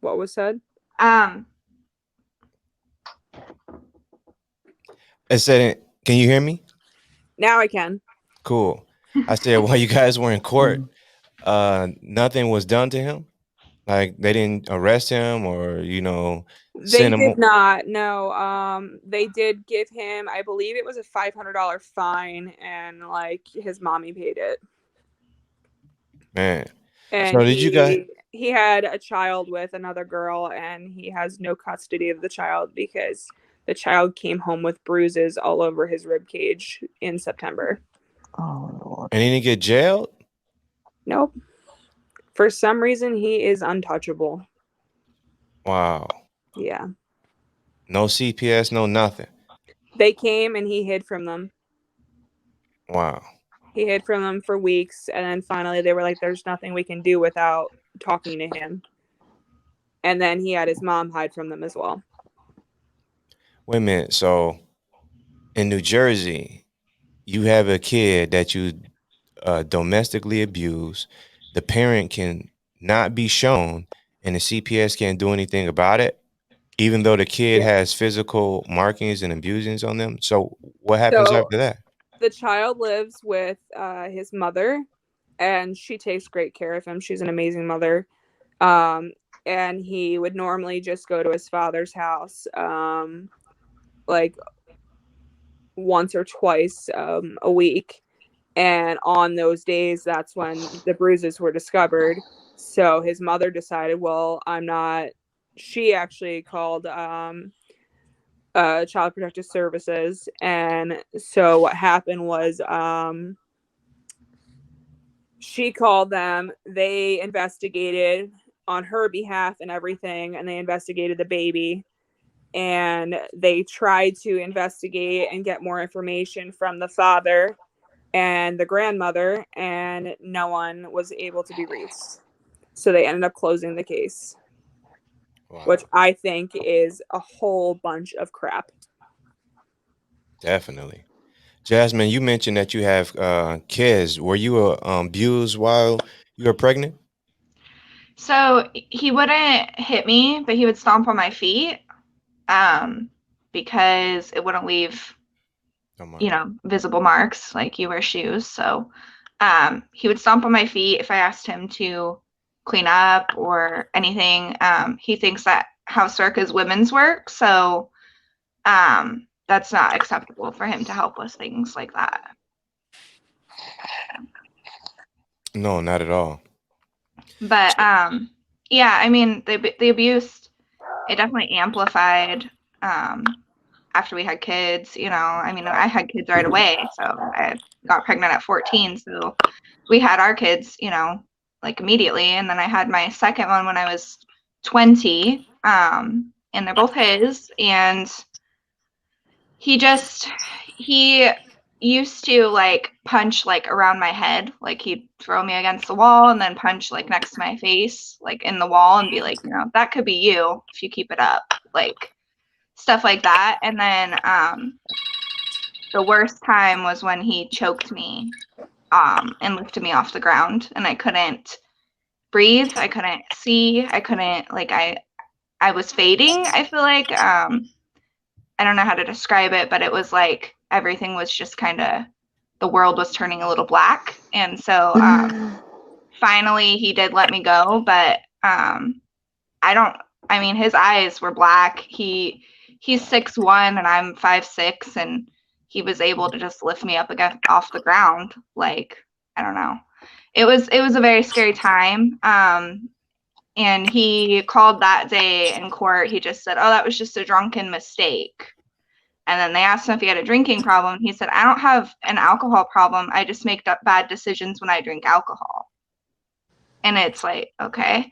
[SPEAKER 4] What was said?
[SPEAKER 1] I said, can you hear me?
[SPEAKER 4] Now I can.
[SPEAKER 1] Cool. I said, while you guys were in court, nothing was done to him? Like they didn't arrest him or,
[SPEAKER 4] They
[SPEAKER 1] send him.
[SPEAKER 4] did not. No. They did give him, I believe it was a $500 fine, and like his mommy paid it.
[SPEAKER 1] Man.
[SPEAKER 4] And
[SPEAKER 1] So did you guys?
[SPEAKER 4] he had a child with another girl, and he has no custody of the child because the child came home with bruises all over his rib cage in September.
[SPEAKER 2] Oh Lord.
[SPEAKER 1] And he didn't get jailed?
[SPEAKER 4] Nope. For some reason, he is untouchable.
[SPEAKER 1] Wow.
[SPEAKER 4] Yeah.
[SPEAKER 1] No CPS, no nothing.
[SPEAKER 4] They came and he hid from them.
[SPEAKER 1] Wow.
[SPEAKER 4] He hid from them for weeks, and then finally they were like, there's nothing we can do without talking to him. And then he had his mom hide from them as well.
[SPEAKER 1] Wait a minute. So in New Jersey, you have a kid that you domestically abuse. The parent can not be shown, and the CPS can't do anything about it, even though the kid has physical markings and abusings on them. So what happens
[SPEAKER 4] So
[SPEAKER 1] after that?
[SPEAKER 4] the child lives with his mother, and she takes great care of him. She's an amazing mother. And he would normally just go to his father's house like once or twice a week. And on those days, that's when the bruises were discovered. So his mother decided, well, I'm not. She actually called Child Protective Services. And so what happened was she called them. They investigated on her behalf and everything, and they investigated the baby. And they tried to investigate and get more information from the father and the grandmother, and no one was able to be reached. So they ended up closing the case. Wow. Which I think is a whole bunch of crap.
[SPEAKER 1] Definitely. Jasmine, you mentioned that you have kids. Were you abused while you were pregnant?
[SPEAKER 3] So he wouldn't hit me, but he would stomp on my feet because it wouldn't leave, visible marks like you wear shoes. So he would stomp on my feet if I asked him to clean up or anything. He thinks that housework is women's work. So that's not acceptable for him to help with things like that.
[SPEAKER 1] No, not at all.
[SPEAKER 3] But yeah, I mean, the abuse, it definitely amplified after we had kids. I mean, I had kids right away, so I got pregnant at 14. So we had our kids, like immediately, and then I had my second one when I was 20. And they're both his, and he used to like punch like around my head, like he'd throw me against the wall and then punch like next to my face, like in the wall, and be like, that could be you if you keep it up, like stuff like that. And then the worst time was when he choked me and lifted me off the ground, and I couldn't breathe, I couldn't see, I couldn't, like, I was fading, I feel like. I don't know how to describe it, but it was like everything was just kind of, the world was turning a little black. And so finally he did let me go, but his eyes were black. He's 6'1" and I'm 5'6", and he was able to just lift me up again off the ground. Like, I don't know. It was a very scary time. And he called that day in court. He just said, oh, that was just a drunken mistake. And then they asked him if he had a drinking problem. He said, I don't have an alcohol problem. I just make bad decisions when I drink alcohol. And it's like, okay.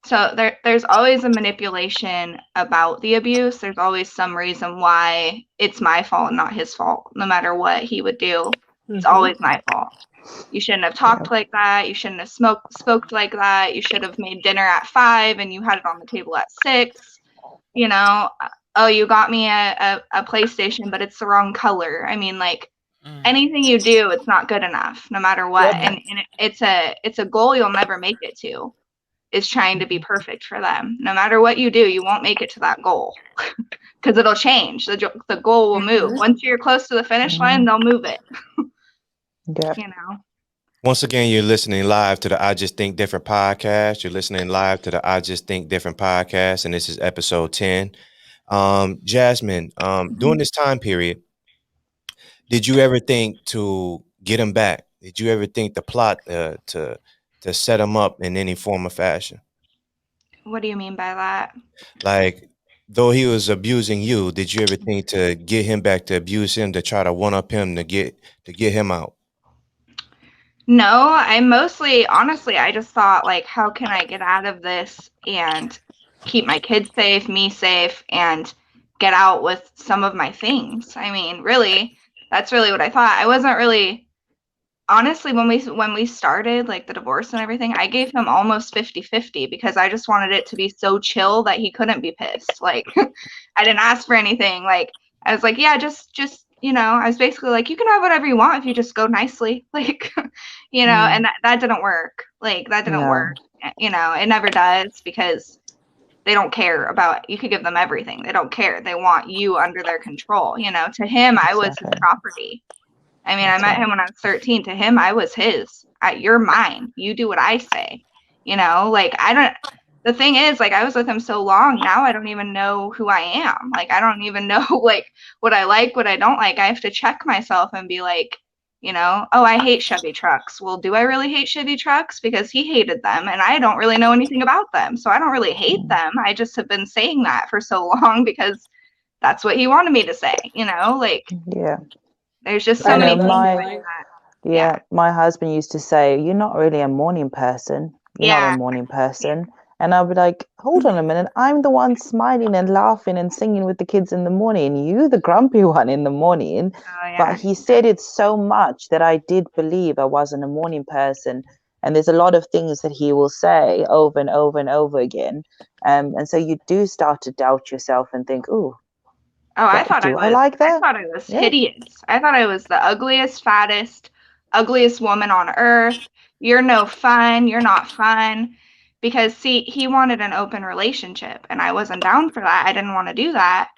[SPEAKER 3] So there's always a manipulation about the abuse. There's always some reason why it's my fault, not his fault. No matter what he would do, it's always my fault. You shouldn't have talked like that. You shouldn't have smoked like that. You should have made dinner at 5 and you had it on the table at 6. Oh, you got me a PlayStation, but it's the wrong color. I mean, like, anything you do, it's not good enough, no matter what. Yep. And it's a goal you'll never make it to, is trying to be perfect for them. No matter what you do, you won't make it to that goal because it'll change. The goal will move. Once you're close to the finish line, they'll move it.
[SPEAKER 2] Yeah.
[SPEAKER 1] Once again, you're listening live to the I Just Think Different podcast. You're listening live to the I Just Think Different podcast, and this is episode 10. Jasmine, during
[SPEAKER 3] Mhm.
[SPEAKER 1] this time period, did you ever think to get him back? Did you ever think to plot to set him up in any form or fashion?
[SPEAKER 3] What do you mean by that?
[SPEAKER 1] Like, though he was abusing you, did you ever think to get him back to abuse him to try to one up him to get him out?
[SPEAKER 3] No, I mostly, honestly, I just thought, like, how can I get out of this and keep my kids safe, me safe, and get out with some of my things? I mean, really, that's really what I thought. I wasn't really, honestly, when we started, like, the divorce and everything, I gave him almost 50-50 because I just wanted it to be so chill that he couldn't be pissed. Like, I didn't ask for anything. Like, I was like, yeah, just I was basically like, you can have whatever you want if you just go nicely. Like, and that didn't work. Like, that didn't
[SPEAKER 2] No.
[SPEAKER 3] work. It never does because they don't care about, you could give them everything. They don't care. They want you under their control. To him, I was his
[SPEAKER 2] Exactly.
[SPEAKER 3] property. I mean, I
[SPEAKER 2] That's
[SPEAKER 3] met
[SPEAKER 2] right.
[SPEAKER 3] him when I was 13. To him, I was his. You're mine. You do what I say. Like, I don't. The thing is, like, I was with him so long. Now I don't even know who I am. Like, I don't even know like what I like, what I don't like. I have to check myself and be like, oh, I hate Chevy trucks. Well, do I really hate Chevy trucks? Because he hated them, and I don't really know anything about them, so I don't really hate them. I just have been saying that for so long because that's what he wanted me to say. Like,
[SPEAKER 2] Yeah.
[SPEAKER 3] there's just
[SPEAKER 4] I
[SPEAKER 3] so
[SPEAKER 2] I
[SPEAKER 3] many
[SPEAKER 2] know
[SPEAKER 4] know that
[SPEAKER 3] things
[SPEAKER 2] my
[SPEAKER 3] like
[SPEAKER 4] feeling.
[SPEAKER 3] that. Yeah.
[SPEAKER 2] my husband used to say, "You're not really a morning person. You're not a
[SPEAKER 3] Yeah.
[SPEAKER 2] morning person." And I'd be like, "Hold on a minute. I'm the one smiling and laughing and singing with the kids in the morning. You the grumpy one in the morning."
[SPEAKER 3] Oh,
[SPEAKER 2] But
[SPEAKER 3] yeah.
[SPEAKER 2] he said it so much that I did believe I wasn't a morning person. And there's a lot of things that he will say over and over and over again. And so you do start to doubt yourself and think, "Oh,
[SPEAKER 3] Oh,
[SPEAKER 2] do I like that?"
[SPEAKER 3] I was
[SPEAKER 2] Yeah.
[SPEAKER 3] hideous. I thought I was the ugliest, fattest, ugliest woman on earth. You're no fun. You're not fun. Because, see, he wanted an open relationship, and I wasn't down for that. I didn't want to do that.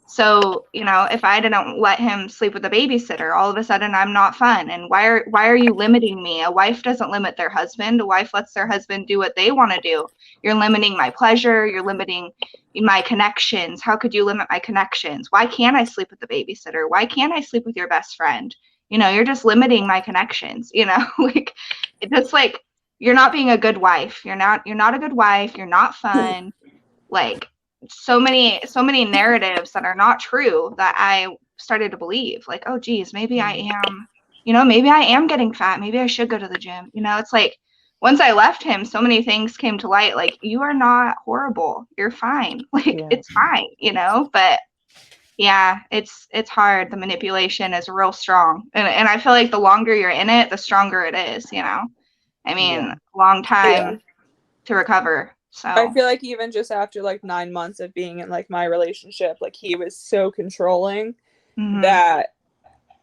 [SPEAKER 3] So, if I didn't let him sleep with a babysitter, all of a sudden I'm not fun. And why are you limiting me? A wife doesn't limit their husband. A wife lets their husband do what they want to do. You're limiting my pleasure. You're limiting my connections. How could you limit my connections? Why can't I sleep with the babysitter? Why can't I sleep with your best friend? You're just limiting my connections, like, it's just like, you're not being a good wife. You're not a good wife. You're not fun. Like, so many narratives that are not true that I started to believe. Like, oh geez, maybe I am getting fat. Maybe I should go to the gym. It's like, once I left him, so many things came to light. Like, you are not horrible. You're fine. Like,
[SPEAKER 2] Yeah.
[SPEAKER 3] it's fine, But yeah, it's hard. The manipulation is real strong. And I feel like the longer you're in it, the stronger it is, I mean,
[SPEAKER 2] Yeah.
[SPEAKER 3] long
[SPEAKER 4] Yeah.
[SPEAKER 3] time to recover.
[SPEAKER 4] I
[SPEAKER 3] So,
[SPEAKER 4] feel like even just after like 9 months of being in like my relationship, like he was so controlling that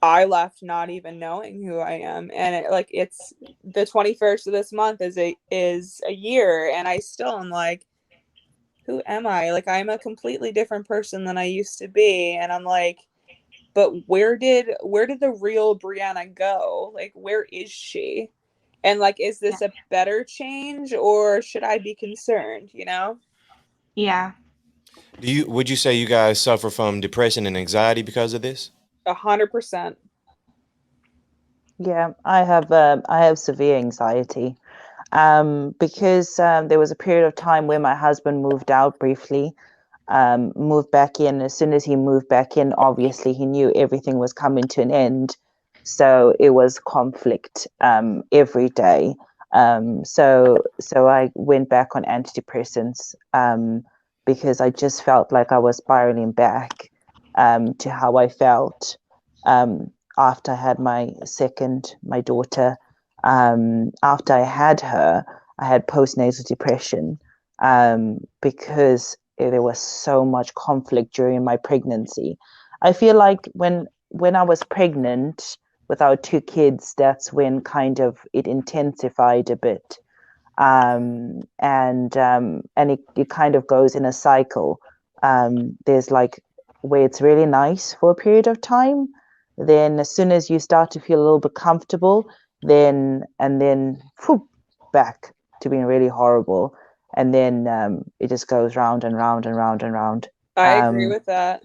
[SPEAKER 4] I left not even knowing who I am. And it's the 21st of this month is a year, and I still am like, who am I? Like, I'm a completely different person than I used to be. And I'm like, but where did the real Brianna go? Like, where is she? And like, is
[SPEAKER 3] yeah.
[SPEAKER 4] this a better change, or should I be concerned,
[SPEAKER 3] Yeah.
[SPEAKER 1] Would you say you guys suffer from depression and anxiety because of this?
[SPEAKER 4] 100%.
[SPEAKER 2] Yeah, I have severe anxiety. Because there was a period of time where my husband moved out briefly, moved back in. As soon as he moved back in, obviously he knew everything was coming to an end. So it was conflict every day. So I went back on antidepressants because I just felt like I was spiraling back to how I felt um, after I had my daughter. After I had her, I had postnatal depression because there was so much conflict during my pregnancy. I feel like when I was pregnant with our two kids, that's when kind of it intensified a bit. And it kind of goes in a cycle. There's like where it's really nice for a period of time. Then as soon as you start to feel a little bit comfortable, then whoop, back to being really horrible, and then it just goes round and round and round and round.
[SPEAKER 4] I agree with that.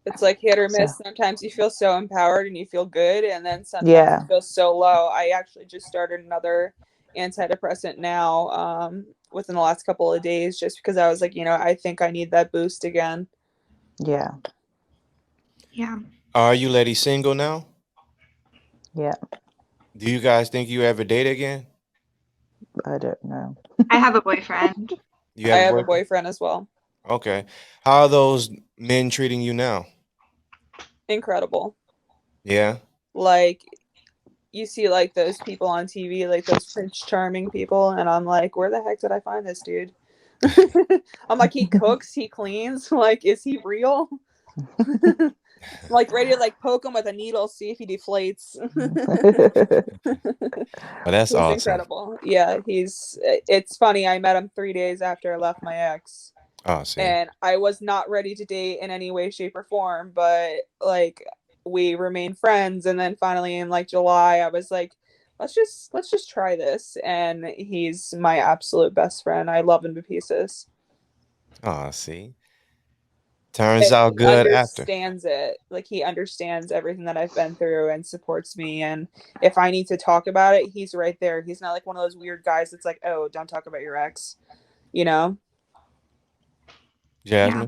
[SPEAKER 4] It's like hit or miss.
[SPEAKER 2] So,
[SPEAKER 4] sometimes you feel so empowered and you feel good, and then sometimes
[SPEAKER 2] yeah.
[SPEAKER 4] you feel so low. I actually just started another antidepressant now within the last couple of days, just because I was like, I think I need that boost again.
[SPEAKER 2] Yeah.
[SPEAKER 1] Are you ladies single now?
[SPEAKER 2] Yeah.
[SPEAKER 1] Do you guys think you ever date again?
[SPEAKER 2] I don't know.
[SPEAKER 3] I have a boyfriend.
[SPEAKER 1] You
[SPEAKER 4] I
[SPEAKER 1] have
[SPEAKER 4] have
[SPEAKER 1] a
[SPEAKER 4] a boyfriend as well.
[SPEAKER 1] Okay. How are those men treating you now?
[SPEAKER 4] Incredible.
[SPEAKER 1] Yeah.
[SPEAKER 4] Like, you see like those people on TV, like those Prince Charming people, and I'm like, where the heck did I find this dude? I'm like, he cooks, he cleans, like, is he real? I'm like ready to like poke him with a needle, see if he deflates.
[SPEAKER 1] Oh, that's
[SPEAKER 4] He's
[SPEAKER 1] awesome.
[SPEAKER 4] incredible. Yeah, it's funny, I met him 3 days after I left my ex.
[SPEAKER 1] Oh, see.
[SPEAKER 4] And I was not ready to date in any way, shape, or form, but like we remained friends, and then finally in like July I was like, let's just try this, and he's my absolute best friend. I love him to pieces.
[SPEAKER 1] Oh, see. Turns
[SPEAKER 4] And
[SPEAKER 1] out
[SPEAKER 4] he
[SPEAKER 1] good after.
[SPEAKER 4] understands it. Like, he understands everything that I've been through and supports me, and if I need to talk about it, he's right there. He's not like one of those weird guys that's like, oh, don't talk about your ex,
[SPEAKER 1] Jasmine?
[SPEAKER 3] Yeah.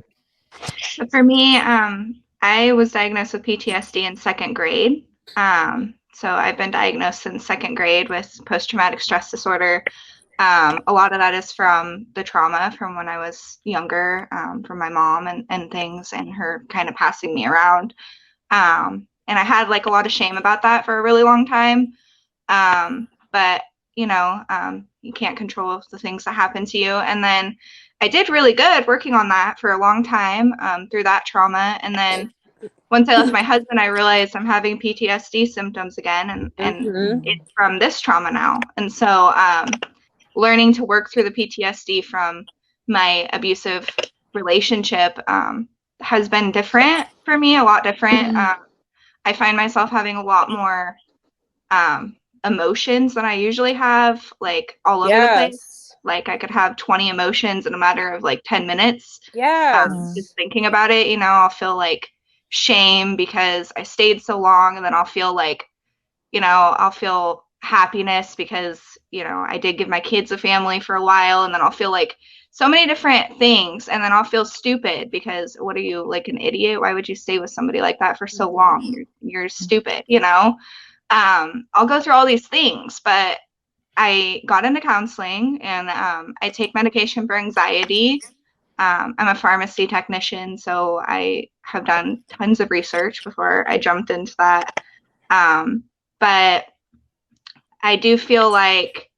[SPEAKER 3] For me, I was diagnosed with PTSD in second grade. So I've been diagnosed since second grade with post-traumatic stress disorder. A lot of that is from the trauma from when I was younger, from my mom and things, and her kind of passing me around. And I had like a lot of shame about that for a really long time. But you can't control the things that happen to you. And then I did really good working on that for a long time, through that trauma. And then once I left my husband, I realized I'm having PTSD symptoms again, and it's from this trauma now. And so learning to work through the PTSD from my abusive relationship has been different for me, a lot different. I find myself having a lot more emotions than I usually have, like all over the place. Like I could have 20 emotions in a matter of like 10 minutes. Just thinking about it, I'll feel like shame because I stayed so long, and then I'll feel like, I'll feel happiness because, I did give my kids a family for a while, and then I'll feel like so many different things, and then I'll feel stupid because what are you, like an idiot? Why would you stay with somebody like that for so long? You're stupid, I'll go through all these things, but I got into counseling, and I take medication for anxiety. I'm a pharmacy technician, so I have done tons of research before I jumped into that. But I do feel like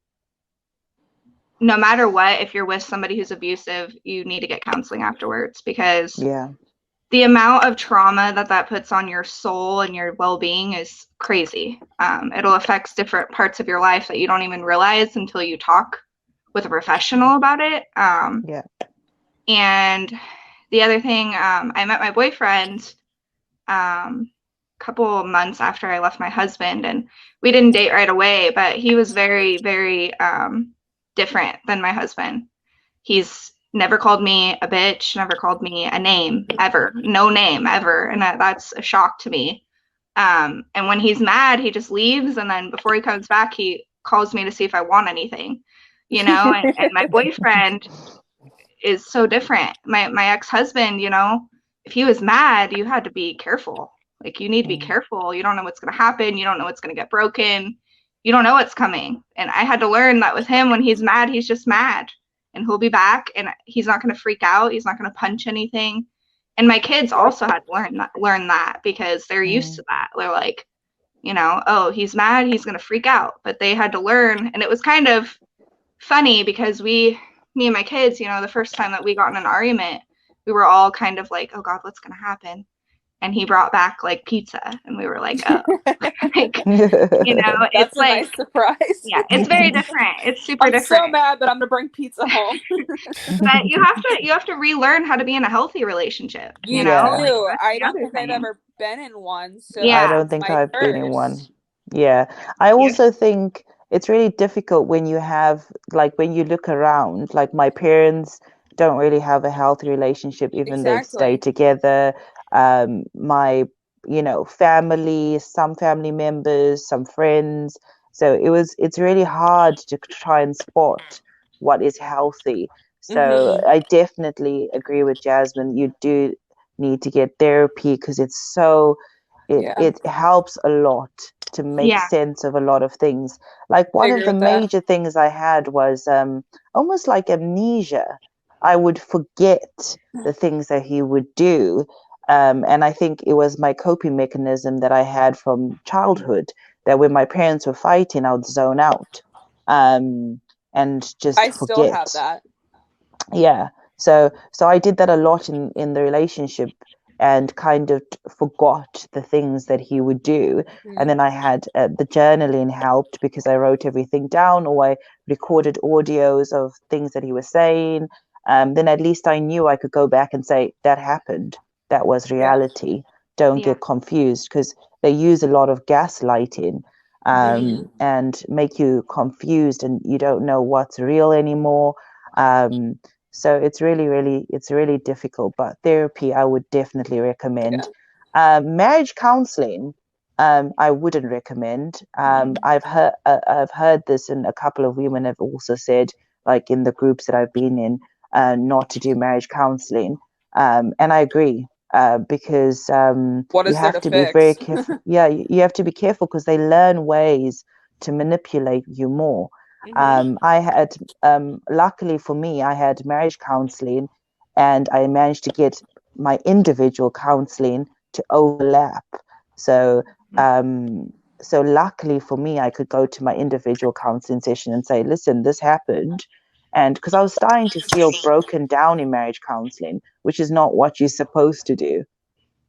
[SPEAKER 3] no matter what, if you're with somebody who's abusive, you need to get counseling afterwards, because the amount of trauma that puts on your soul and your well-being is crazy. It'll affect different parts of your life that you don't even realize until you talk with a professional about it. And the other thing, I met my boyfriend a couple of months after I left my husband, and we didn't date right away, but he was very, very different than my husband. He's never called me a bitch, never called me a name, ever. No name, ever. And that's a shock to me. And when he's mad, he just leaves, and then before he comes back, he calls me to see if I want anything, and my boyfriend is so different. My ex-husband, if he was mad, you had to be careful. Like, you need to be careful. You don't know what's going to happen. You don't know what's going to get broken. You don't know what's coming. And I had to learn that with him, when he's mad, he's just mad, and he'll be back, and he's not going to freak out. He's not going to punch anything. And my kids also had to learn that because they're used to that. They're like, oh, he's mad, he's going to freak out. But they had to learn. And it was kind of funny because me and my kids, the first time that we got in an argument, we were all kind of like, oh God, what's going to happen? And he brought back like pizza, and we were like, oh, like, it's like,
[SPEAKER 4] nice surprise.
[SPEAKER 3] Yeah, it's very different. It's super different.
[SPEAKER 4] I'm so mad that I'm gonna bring pizza home.
[SPEAKER 3] But you have to relearn how to be in a healthy relationship.
[SPEAKER 4] I don't think I've ever been in one. So
[SPEAKER 2] I don't think I've been in one. Yeah. I
[SPEAKER 3] Yes.
[SPEAKER 2] also think it's really difficult when you have, like, when you look around, like, my parents don't really have a healthy relationship, even they've
[SPEAKER 4] Exactly.
[SPEAKER 2] stayed together. My, family, some family members, some friends. So it's really hard to try and spot what is healthy. So
[SPEAKER 4] Mm-hmm.
[SPEAKER 2] I definitely agree with Jasmine. You do need to get therapy because it
[SPEAKER 4] Yeah,
[SPEAKER 2] it helps a lot to make
[SPEAKER 3] Yeah.
[SPEAKER 2] sense of a lot of things. Like
[SPEAKER 4] I
[SPEAKER 2] one
[SPEAKER 4] agree
[SPEAKER 2] of the
[SPEAKER 4] with that.
[SPEAKER 2] major things I had was almost like amnesia. I would forget the things that he would do. And I think it was my coping mechanism that I had from childhood, that when my parents were fighting, I would zone out um, and just
[SPEAKER 4] I still have
[SPEAKER 2] forget.
[SPEAKER 4] that.
[SPEAKER 2] Yeah. So I did that a lot in the relationship, and kind of forgot the things that he would do. And then I had the journaling helped because I wrote everything down, or I recorded audios of things that he was saying. Then at least I knew I could go back and say that happened, that was
[SPEAKER 4] Yeah.
[SPEAKER 2] reality. Don't
[SPEAKER 3] Yeah.
[SPEAKER 2] get confused, because they use a lot of gaslighting
[SPEAKER 4] Mhm.
[SPEAKER 2] and make you confused, and you don't know what's real anymore. um, so it's really difficult, but therapy I would definitely recommend.
[SPEAKER 4] Yeah.
[SPEAKER 2] Marriage counseling, I wouldn't recommend. I've heard this, and a couple of women have also said, like in the groups that I've been in, not to do marriage counseling. And I agree, because
[SPEAKER 4] What
[SPEAKER 2] you
[SPEAKER 4] is there
[SPEAKER 2] have
[SPEAKER 4] to
[SPEAKER 2] to be very
[SPEAKER 4] fix?
[SPEAKER 2] careful. Yeah, you have to be careful because they learn ways to manipulate you more.
[SPEAKER 4] Hmm.
[SPEAKER 2] I had, luckily for me, I had marriage counseling, and I managed to get my individual counseling to overlap. So, um, so luckily for me, I could go to my individual counseling session and say, listen, this happened. And because I was starting to feel broken down in marriage counseling, which is not what you're supposed to do.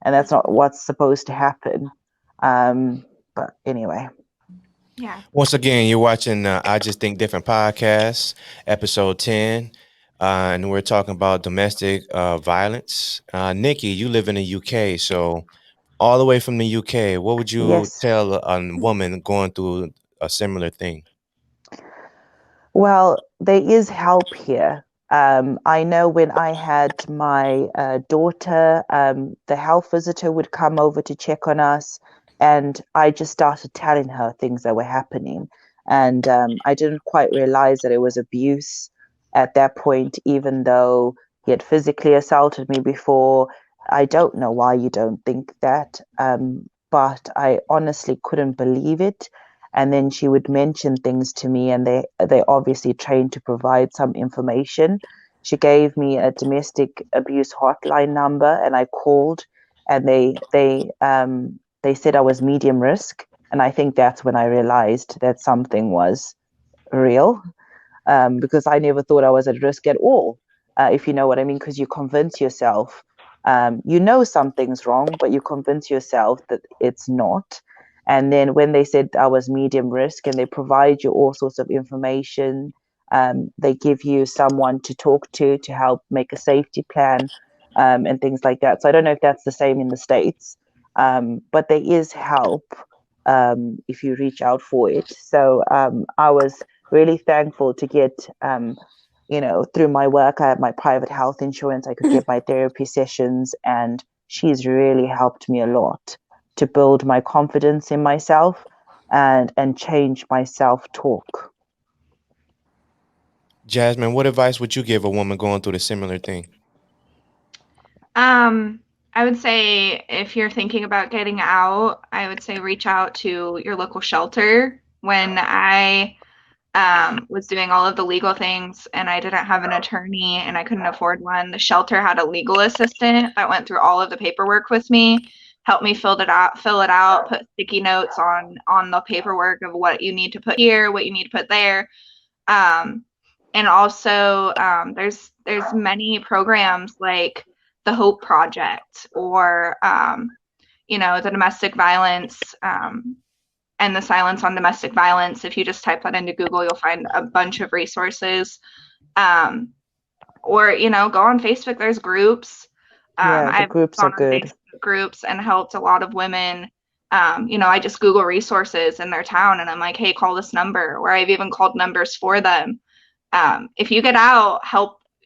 [SPEAKER 2] And that's not what's supposed to happen. But anyway.
[SPEAKER 3] Yeah.
[SPEAKER 1] Once again, you're watching I Just Think Different podcast, episode 10. And we're talking about domestic violence. Nikki, you live in the UK, so all the way from the UK, what would you
[SPEAKER 2] Yes.
[SPEAKER 1] tell a woman going through a similar thing?
[SPEAKER 2] Well, there is help here. I know when I had my daughter, the health visitor would come over to check on us, and I just started telling her things that were happening. And I didn't quite realize that it was abuse at that point, even though he had physically assaulted me before. I don't know why you don't think that, but I honestly couldn't believe it. And then she would mention things to me, and they obviously trained to provide some information. She gave me a domestic abuse hotline number, and I called, and they said I was medium risk, and I think that's when I realized that something was real, because I never thought I was at risk at all, if you know what I mean, because you convince yourself, you know something's wrong, but you convince yourself that it's not. And then when they said I was medium risk, and they provide you all sorts of information, they give you someone to talk to help make a safety plan, and things like that. So I don't know if that's the same in the States, but there is help if you reach out for it. So I was really thankful to get, through my work, I have my private health insurance. I could get my therapy sessions, and she's really helped me a lot to build my confidence in myself and change my self-talk.
[SPEAKER 1] Jasmine, what advice would you give a woman going through the similar thing?
[SPEAKER 3] I would say if you're thinking about getting out, I would say reach out to your local shelter. When I was doing all of the legal things and I didn't have an attorney and I couldn't afford one, the shelter had a legal assistant that went through all of the paperwork with me, helped me fill it out, put sticky notes on the paperwork of what you need to put here, what you need to put there. Um, and also there's many programs like the Hope Project, or the domestic violence, and the silence on domestic violence. If you just type that into Google, you'll find a bunch of resources. um, or go on Facebook, there's groups.
[SPEAKER 2] Yeah, the
[SPEAKER 3] I've
[SPEAKER 2] groups are
[SPEAKER 3] gone on
[SPEAKER 2] good.
[SPEAKER 3] Facebook groups and helped a lot of women I just Google resources in their town and I'm like, hey, call this number, or I've even called numbers for them. If you get out,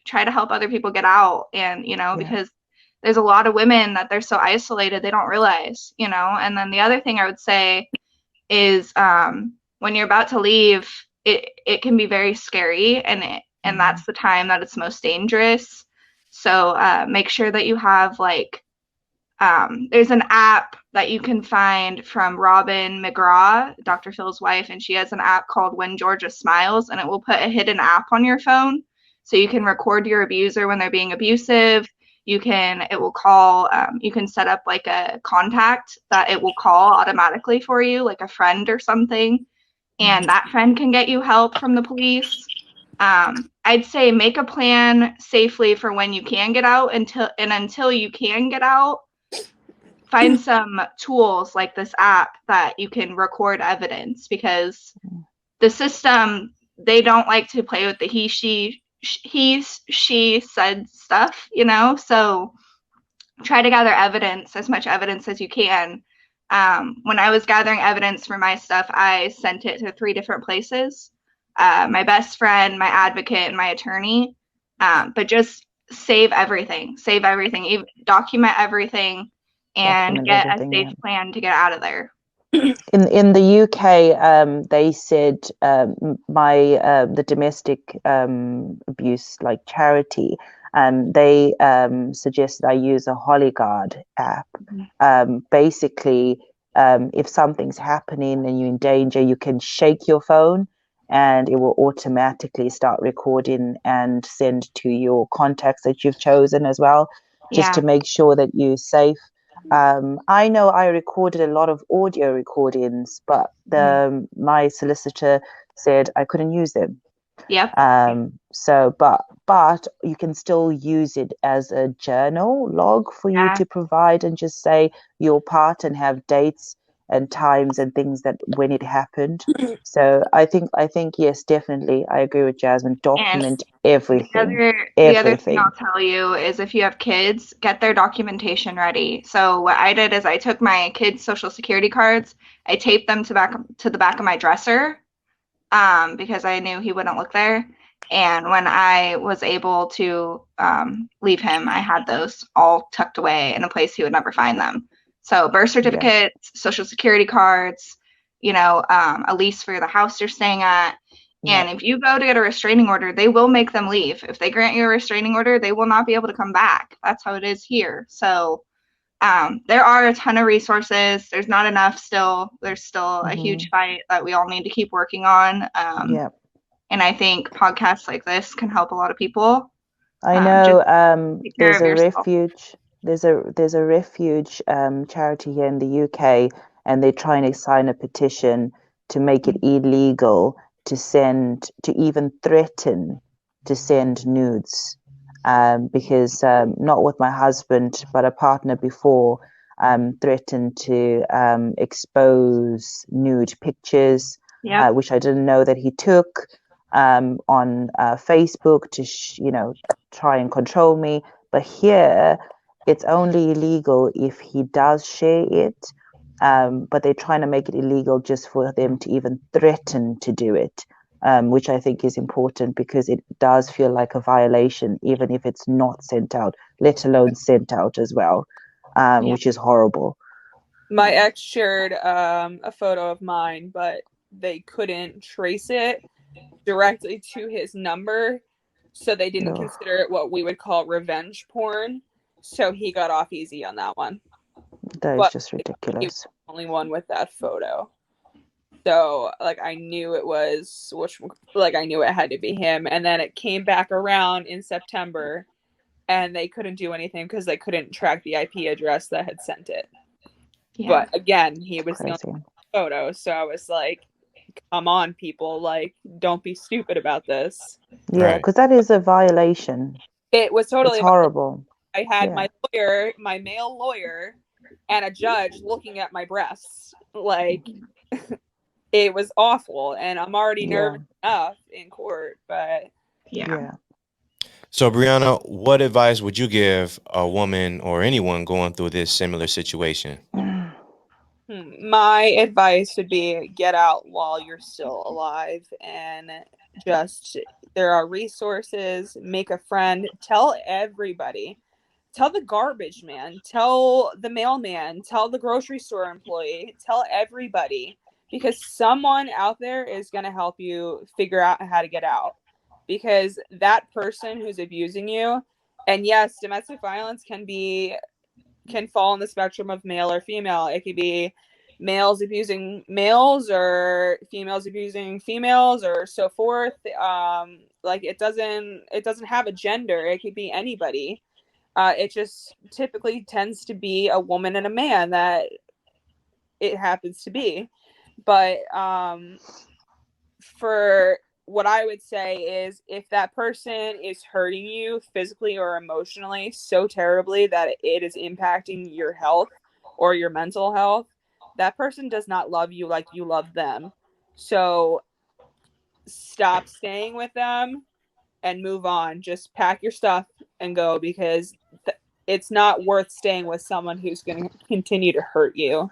[SPEAKER 3] try to help other people get out. And, because there's a lot of women that they're so isolated, they don't realize, and then the other thing I would say is when you're about to leave, it can be very scary, and that's the time that it's most dangerous. So make sure that you have there's an app that you can find from Robin McGraw, Dr. Phil's wife, and she has an app called When Georgia Smiles, and it will put a hidden app on your phone so you can record your abuser when they're being abusive. It will call, you can set up like a contact that it will call automatically for you, like a friend or something, and that friend can get you help from the police. I'd say make a plan safely for when you can get out until you can get out. Find some tools like this app that you can record evidence, because the system, they don't like to play with the he, she said stuff, so try to gather evidence, as much evidence as you can. When I was gathering evidence for my stuff, I sent it to 3 different places, my best friend, my advocate, and my attorney, but just save everything, even document everything, and get a safe plan to get out of there.
[SPEAKER 2] In the UK, they said the domestic abuse charity, they suggested I use a Hollyguard app. Basically, if something's happening and you're in danger, you can shake your phone and it will automatically start recording and send to your contacts that you've chosen as well, just to make sure that you're safe. I know I recorded a lot of audio recordings, but my solicitor said I couldn't use them.
[SPEAKER 3] Yep.
[SPEAKER 2] But you can still use it as a journal log for you to provide and just say your part and have dates and times and things that when it happened. So I think yes, definitely, I agree with Jasmine. Document everything.
[SPEAKER 3] The other thing I'll tell you is, if you have kids, get their documentation ready. So what I did is I took my kids' social security cards, I taped them to the back of my dresser, because I knew he wouldn't look there. And when I was able to leave him, I had those all tucked away in a place he would never find them. So birth certificates, social security cards, a lease for the house you're staying at. And if you go to get a restraining order, they will make them leave. If they grant you a restraining order, they will not be able to come back. That's how it is here. So there are a ton of resources. There's not enough still. There's still a huge fight that we all need to keep working on. And I think podcasts like this can help a lot of people.
[SPEAKER 2] I know there's a refuge. There's a refuge charity here in the UK, and they're trying to sign a petition to make it illegal to even threaten to send nudes, because not with my husband, but a partner before threatened to expose nude pictures, which I didn't know that he took on Facebook to try and control me. But here it's only illegal if he does share it, but they're trying to make it illegal just for them to even threaten to do it, which I think is important, because it does feel like a violation, even if it's not sent out, let alone sent out as well, which is horrible.
[SPEAKER 4] My ex shared a photo of mine, but they couldn't trace it directly to his number, so they didn't consider it what we would call revenge porn. So he got off easy on that one.
[SPEAKER 2] That is just ridiculous. He was
[SPEAKER 4] the only one with that photo. So I knew it was, I knew it had to be him. And then it came back around in September, and they couldn't do anything because they couldn't track the IP address that had sent it. But again, he was the only photo. So I was like, come on, people, don't be stupid about this.
[SPEAKER 2] Yeah, because that is a violation.
[SPEAKER 4] It was totally
[SPEAKER 2] horrible.
[SPEAKER 4] I had my lawyer, my male lawyer, and a judge looking at my breasts. It was awful, and I'm already nervous enough in court, but
[SPEAKER 1] So, Brianna, what advice would you give a woman or anyone going through this similar situation?
[SPEAKER 4] My advice would be get out while you're still alive, and just, there are resources, make a friend, tell everybody. Tell the garbage man, tell the mailman, tell the grocery store employee, tell everybody, because someone out there is going to help you figure out how to get out. Because that person who's abusing you, and yes, domestic violence can fall on the spectrum of male or female. It could be males abusing males or females abusing females or so forth. Like it doesn't have a gender. It could be anybody. It just typically tends to be a woman and a man that it happens to be. But for what I would say is, if that person is hurting you physically or emotionally so terribly that it is impacting your health or your mental health, that person does not love you like you love them. So stop staying with them and move on. Just pack your stuff and go, because it's not worth staying with someone who's going to continue to hurt you.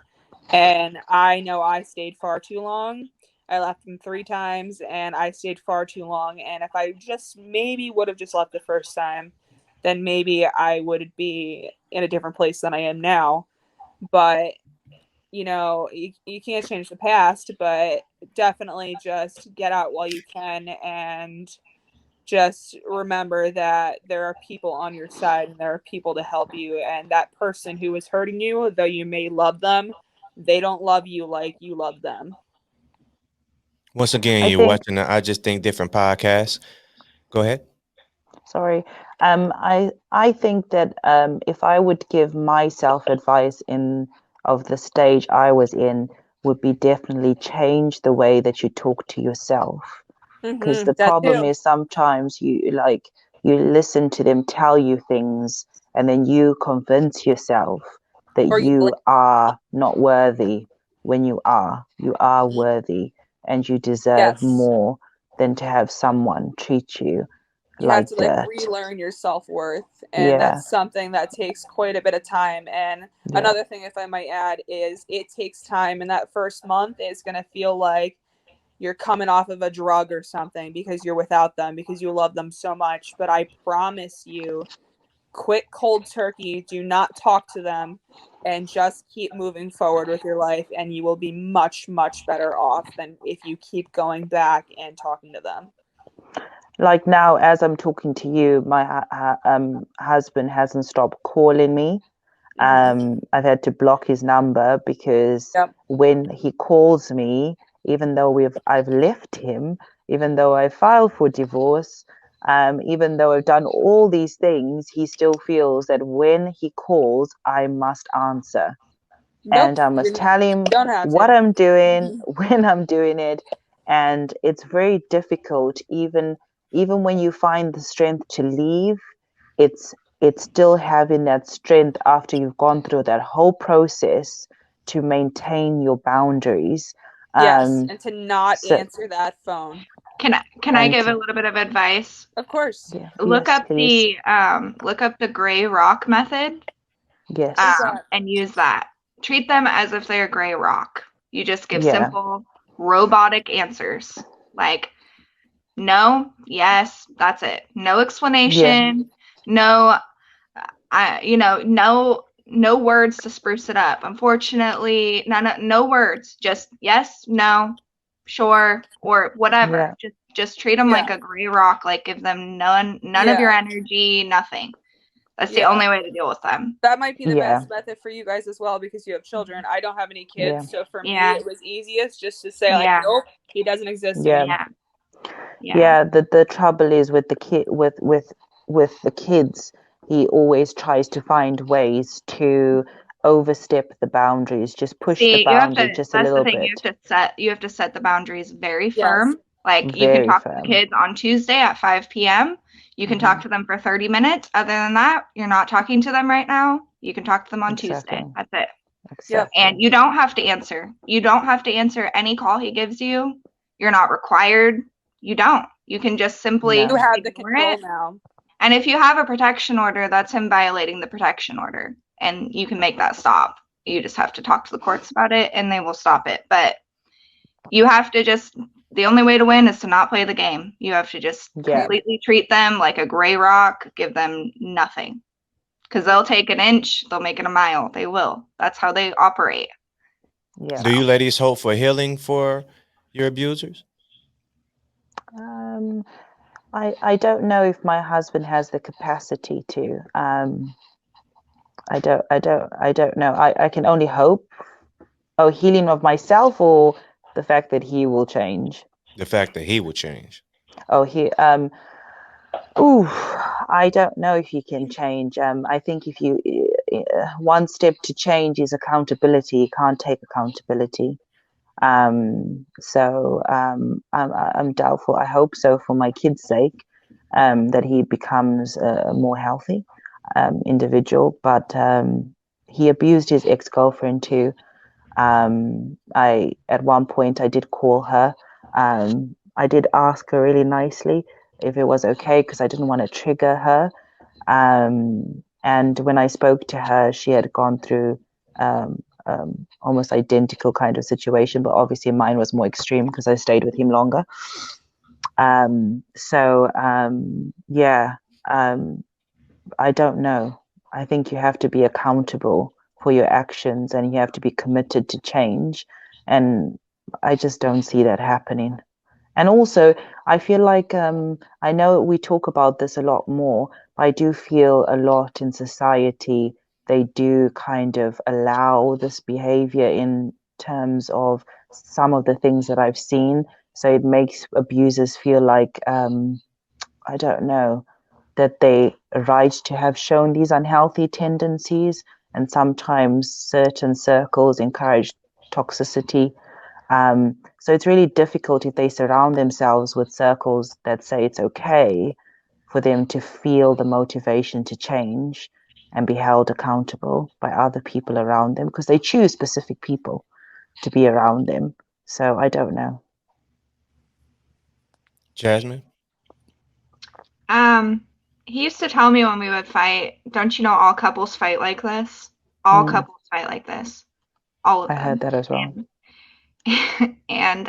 [SPEAKER 4] And I know I stayed far too long. I left them 3 times and I stayed far too long. And if I just maybe would have just left the first time, then maybe I would be in a different place than I am now. But, you know, you can't change the past, but definitely just get out while you can, and just remember that there are people on your side and there are people to help you. And that person who is hurting you, though you may love them, they don't love you like you love them.
[SPEAKER 1] Once again,
[SPEAKER 2] I
[SPEAKER 1] you're
[SPEAKER 2] think,
[SPEAKER 1] watching the I Just Think Different podcast. Go ahead.
[SPEAKER 2] sorry, I think that if I would give myself advice of the stage I was in, would be definitely change the way that you talk to yourself. Because the problem is sometimes you listen to them tell you things, and then you convince yourself that you are not worthy, when you are worthy, and you deserve more than to have someone treat you like
[SPEAKER 4] have to
[SPEAKER 2] that.
[SPEAKER 4] relearn your self-worth, and that's something that takes quite a bit of time. And another thing, if I might add, is it takes time, and that first month is going to feel like you're coming off of a drug or something, because you're without them, because you love them so much. But I promise you, quit cold turkey, do not talk to them, and just keep moving forward with your life, and you will be much, much better off than if you keep going back and talking to them.
[SPEAKER 2] Like now, as I'm talking to you, my husband hasn't stopped calling me. I've had to block his number, because when he calls me, even though I've left him, even though I filed for divorce, even though I've done all these things, he still feels that when he calls, I must answer. And I must tell him what I'm doing, when I'm doing it. And it's very difficult, even when you find the strength to leave, it's still having that strength after you've gone through that whole process to maintain your boundaries.
[SPEAKER 4] And to not answer that phone.
[SPEAKER 3] Can I give a little bit of advice?
[SPEAKER 4] Of course.
[SPEAKER 2] Yeah.
[SPEAKER 3] Look up the gray rock method.
[SPEAKER 2] Yes.
[SPEAKER 3] And use that. Treat them as if they're gray rock. You just give simple, robotic answers. Like, no, yes, that's it. No explanation. No, no words to spruce it up. Unfortunately, no words. Just yes, no, sure, or whatever. Just treat them like a gray rock. Like, give them none of your energy, nothing. That's the only way to deal with them.
[SPEAKER 4] That might be the best method for you guys as well, because you have children. I don't have any kids, so for me it was easiest just to say like, nope, he doesn't exist anymore.
[SPEAKER 2] The trouble is with the kid, with the kids, he always tries to find ways to overstep the boundaries, just push the boundary just a little bit.
[SPEAKER 3] You have to set the boundaries very firm. Like, you can talk to the kids on Tuesday at 5 p.m. You can talk to them for 30 minutes. Other than that, you're not talking to them right now. You can talk to them on Tuesday. That's it.
[SPEAKER 2] Exactly.
[SPEAKER 3] And you don't have to answer. You don't have to answer any call he gives you. You're not required. You don't. You can just simply
[SPEAKER 4] you have the control now.
[SPEAKER 3] And if you have a protection order, that's him violating the protection order, and you can make that stop. you just have to talk to the courts about it and they will stop it. But you have to the only way to win is to not play the game. You have to just completely treat them like a gray rock, give them nothing. Because they'll take an inch, they'll make it a mile. They will. That's how they operate.
[SPEAKER 2] Yeah.
[SPEAKER 1] Do you ladies hope for healing for your abusers?
[SPEAKER 2] I don't know if my husband has the capacity to. I don't know. I can only hope. Oh, healing of myself, or the fact that he will change.
[SPEAKER 1] The fact that he will change.
[SPEAKER 2] Oh, I don't know if he can change. I think if you one step to change is accountability. You can't take accountability. So I'm doubtful. I hope so for my kid's sake, that he becomes a more healthy individual. But he abused his ex-girlfriend too. At one point I did call her. I did ask her really nicely if it was okay, because I didn't want to trigger her. And when I spoke to her, she had gone through almost identical kind of situation, but obviously mine was more extreme because I stayed with him longer. I don't know. I think you have to be accountable for your actions and you have to be committed to change. And I just don't see that happening. And also, I feel like I know we talk about this a lot more, but I do feel a lot in society, they do kind of allow this behavior in terms of some of the things that I've seen. So it makes abusers feel like, I don't know, that they right to have shown these unhealthy tendencies. And sometimes certain circles encourage toxicity. So it's really difficult if they surround themselves with circles that say it's okay for them to feel the motivation to change and be held accountable by other people around them, because they choose specific people to be around them. So I don't know.
[SPEAKER 1] Jasmine?
[SPEAKER 3] He used to tell me when we would fight, don't you know all couples fight like this? All couples fight like this. All of them.
[SPEAKER 2] I heard that as well.
[SPEAKER 3] And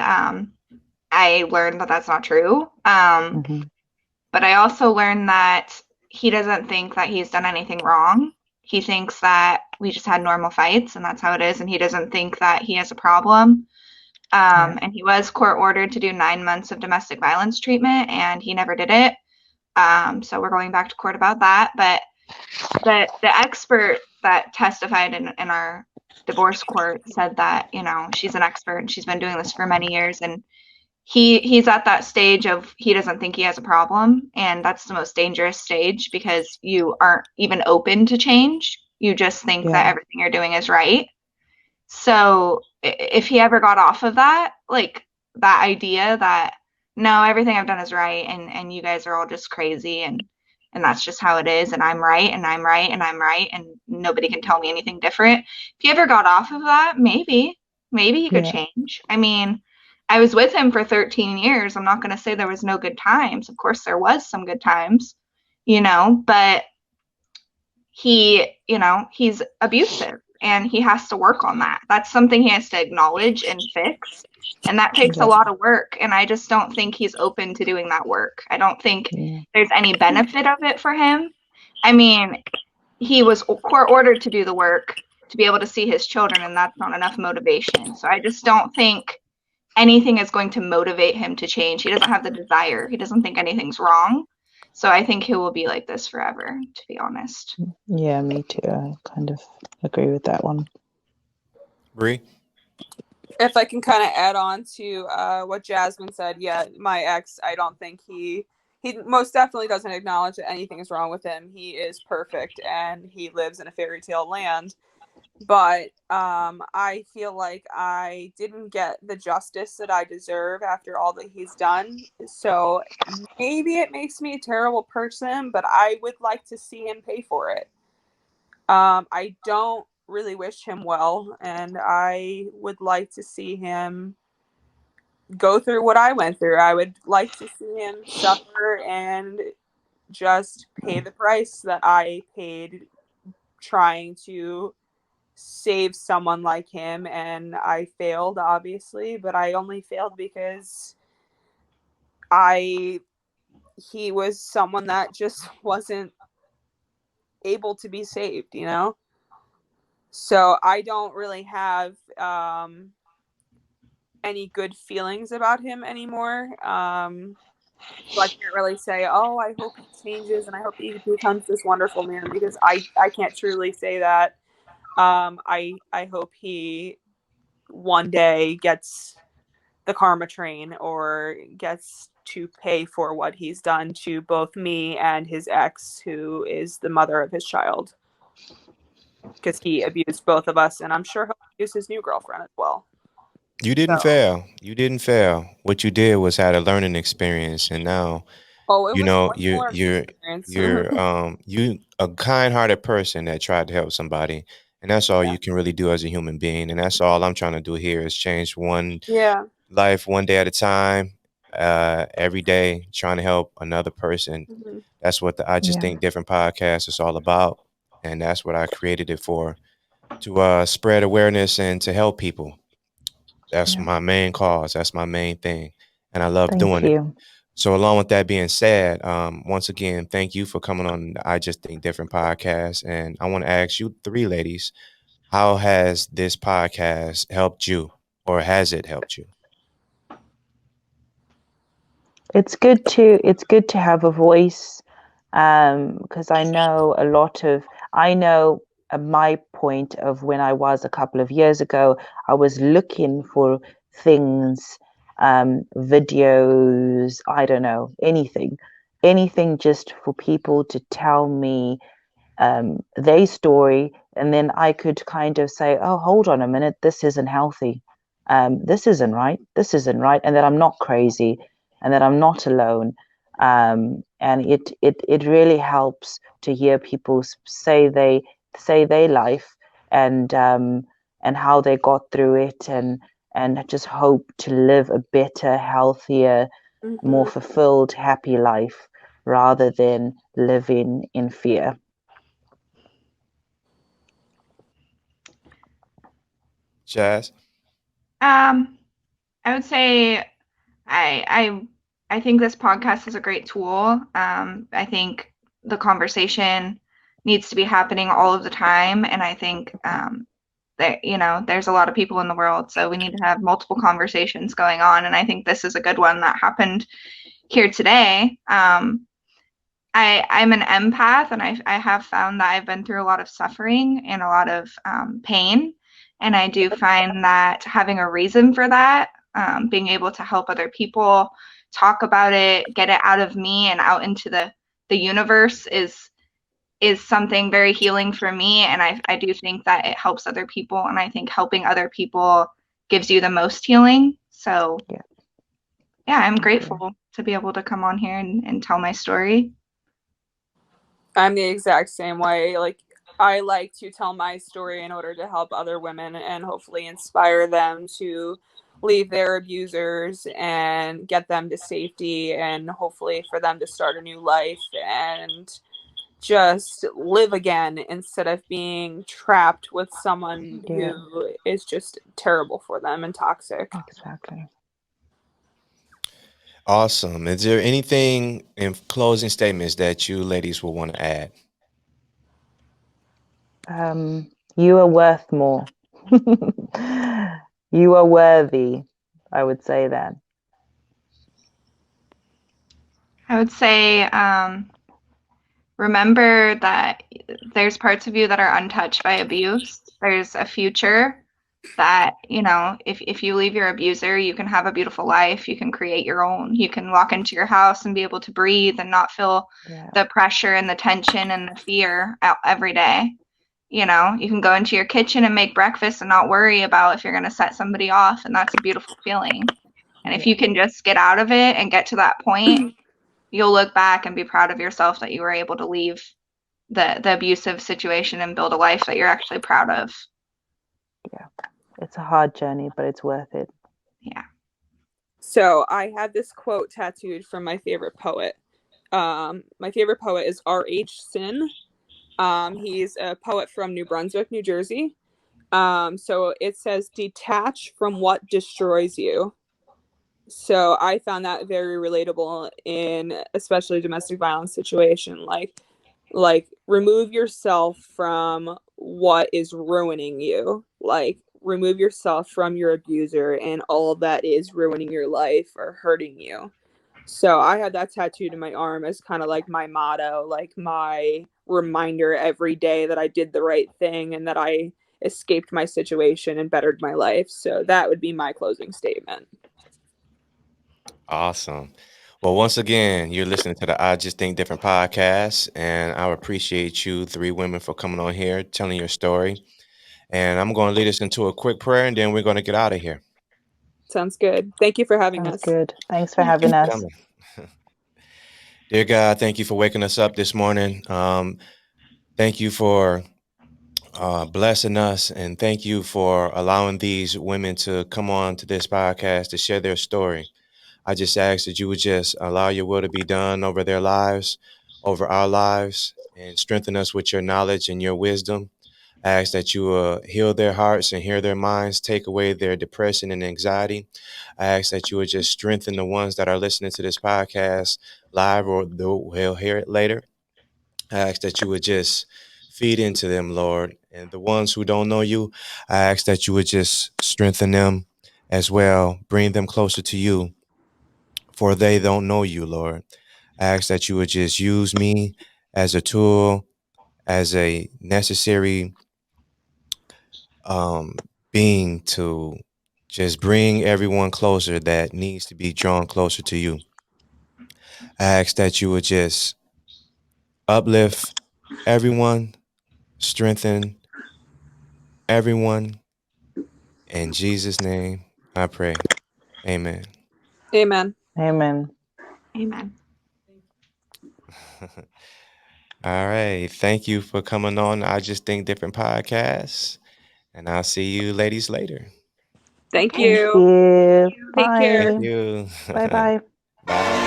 [SPEAKER 3] I learned that that's not true. But I also learned that he doesn't think that he's done anything wrong. He thinks that we just had normal fights and that's how it is. And he doesn't think that he has a problem. And he was court ordered to do 9 months of domestic violence treatment and he never did it. So we're going back to court about that. But the expert that testified in our divorce court said that, you know, she's an expert and she's been doing this for many years. And he's at that stage of he doesn't think he has a problem. And that's the most dangerous stage because you aren't even open to change. You just think that everything you're doing is right. So if he ever got off of that, like that idea that, no, everything I've done is right and you guys are all just crazy and that's just how it is and I'm right and I'm right and I'm right and nobody can tell me anything different. If he ever got off of that, maybe he could change. I mean, I was with him for 13 years. I'm not going to say there was no good times. Of course there was some good times, you know, but he, you know, he's abusive and he has to work on that. That's something he has to acknowledge and fix. And that takes a lot of work. And I just don't think he's open to doing that work. I don't think there's any benefit of it for him. I mean, he was court ordered to do the work to be able to see his children, and that's not enough motivation. So I just don't think anything is going to motivate him to change. He doesn't have the desire. He doesn't think anything's wrong. So I think he will be like this forever, to be honest.
[SPEAKER 2] Yeah, me too. I kind of agree with that one.
[SPEAKER 1] Bree?
[SPEAKER 4] If I can kind of add on to what Jasmine said, yeah, my ex, I don't think he most definitely doesn't acknowledge that anything is wrong with him. He is perfect and he lives in a fairy tale land. But I feel like I didn't get the justice that I deserve after all that he's done. So maybe it makes me a terrible person, but I would like to see him pay for it. I don't really wish him well, and I would like to see him go through what I went through. I would like to see him suffer and just pay the price that I paid trying to save someone like him, and I failed, obviously, but I only failed because he was someone that just wasn't able to be saved, you know? So I don't really have any good feelings about him anymore. So I can't really say, oh, I hope he changes and I hope he becomes this wonderful man, because I can't truly say that. I hope he one day gets the karma train or gets to pay for what he's done to both me and his ex, who is the mother of his child, because he abused both of us, and I'm sure he'll abuse his new girlfriend as well.
[SPEAKER 1] You didn't
[SPEAKER 4] So,
[SPEAKER 1] fail. You didn't fail. What you did was had a learning experience, and now
[SPEAKER 4] it
[SPEAKER 1] you
[SPEAKER 4] was
[SPEAKER 1] know
[SPEAKER 4] more than a learning experience.
[SPEAKER 1] you a kind-hearted person that tried to help somebody, and that's all
[SPEAKER 4] Yeah.
[SPEAKER 1] you can really do as a human being. And that's all I'm trying to do here is change one
[SPEAKER 4] Yeah.
[SPEAKER 1] life one day at a time, every day, trying to help another person.
[SPEAKER 4] Mm-hmm.
[SPEAKER 1] That's what the I Just
[SPEAKER 2] Yeah.
[SPEAKER 1] Think Different podcast is all about, and that's what I created it for, to spread awareness and to help people. That's
[SPEAKER 2] Yeah.
[SPEAKER 1] my main cause. That's my main thing, and I love
[SPEAKER 2] Thank
[SPEAKER 1] doing it.
[SPEAKER 2] you.
[SPEAKER 1] So, along with that being said, once again, thank you for coming on the I Just Think Different podcast. And I want to ask you three ladies, how has this podcast helped you, or has it helped you?
[SPEAKER 2] It's good to have a voice, because I know at my point of when I was a couple of years ago, I was looking for things, videos, I don't know, anything just for people to tell me their story, and then I could kind of say, oh, hold on a minute, this isn't healthy. This isn't right. This isn't right. And that I'm not crazy, and that I'm not alone. And it really helps to hear people say their life, and how they got through it, and just hope to live a better, healthier, more
[SPEAKER 4] Mm-hmm.
[SPEAKER 2] fulfilled, happy life, rather than living in fear.
[SPEAKER 1] Jazz?
[SPEAKER 3] I would say I I think this podcast is a great tool. I think the conversation needs to be happening all of the time, and I think that there's a lot of people in the world, so we need to have multiple conversations going on, and I think this is a good one that happened here today. I'm an empath, and I have found that I've been through a lot of suffering and a lot of pain, and I do find that having a reason for that, being able to help other people talk about it, get it out of me and out into the universe is something very healing for me, and I do think that it helps other people, and I think helping other people gives you the most healing. So yeah, I'm grateful to be able to come on here and tell my story.
[SPEAKER 4] I'm the exact same way. Like, I like to tell my story in order to help other women and hopefully inspire them to leave their abusers and get them to safety, and hopefully for them to start a new life and just live again instead of being trapped with someone who is just terrible for them and toxic.
[SPEAKER 2] Exactly.
[SPEAKER 1] Awesome. Is there anything in closing statements that you ladies will want to add?
[SPEAKER 2] You are worth more. You are worthy. I would say that.
[SPEAKER 3] I would say remember that there's parts of you that are untouched by abuse. There's a future that, if you leave your abuser, you can have a beautiful life. You can create your own. You can walk into your house and be able to breathe and not feel the pressure and the tension and the fear every day. You can go into your kitchen and make breakfast and not worry about if you're going to set somebody off. And that's a beautiful feeling. And if you can just get out of it and get to that point, you'll look back and be proud of yourself that you were able to leave the abusive situation and build a life that you're actually proud of.
[SPEAKER 2] Yeah. It's a hard journey, but it's worth it.
[SPEAKER 3] Yeah.
[SPEAKER 4] So I have this quote tattooed from my favorite poet. My favorite poet is R.H. Sin. He's a poet from New Brunswick, New Jersey. So it says detach from what destroys you. So I found that very relatable in especially domestic violence situation. Like remove yourself from what is ruining you. Like remove yourself from your abuser and all of that is ruining your life or hurting you. So I had that tattooed in my arm as kind of like my motto, like my reminder every day that I did the right thing and that I escaped my situation and bettered my life. So that would be my closing statement.
[SPEAKER 1] Awesome. Well, once again, you're listening to the I Just Think Different podcast, and I appreciate you three women for coming on here, telling your story. And I'm going to lead us into a quick prayer, and then we're going to get out of here.
[SPEAKER 4] Sounds good. Thank you for having
[SPEAKER 2] Sounds
[SPEAKER 4] us.
[SPEAKER 2] good. Thanks for
[SPEAKER 1] Thank you
[SPEAKER 2] having
[SPEAKER 1] for
[SPEAKER 2] us.
[SPEAKER 1] coming. Dear God, thank you for waking us up this morning. Thank you for blessing us, and thank you for allowing these women to come on to this podcast to share their story. I just ask that you would just allow your will to be done over their lives, over our lives, and strengthen us with your knowledge and your wisdom. I ask that you heal their hearts and heal their minds, take away their depression and anxiety. I ask that you would just strengthen the ones that are listening to this podcast live or they'll hear it later. I ask that you would just feed into them, Lord. And the ones who don't know you, I ask that you would just strengthen them as well, bring them closer to you, for they don't know you, Lord. I ask that you would just use me as a tool, as a necessary being to just bring everyone closer that needs to be drawn closer to you. I ask that you would just uplift everyone, strengthen everyone. In Jesus' name, I pray. Amen.
[SPEAKER 4] Amen.
[SPEAKER 2] Amen.
[SPEAKER 3] Amen.
[SPEAKER 1] All right. Thank you for coming on I Just Think Different podcast. And I'll see you ladies later.
[SPEAKER 4] Thank
[SPEAKER 3] Okay.
[SPEAKER 2] Thank
[SPEAKER 4] you.
[SPEAKER 2] you.
[SPEAKER 4] Take
[SPEAKER 2] Bye.
[SPEAKER 4] care.
[SPEAKER 1] Thank you.
[SPEAKER 2] Bye bye.
[SPEAKER 1] Bye.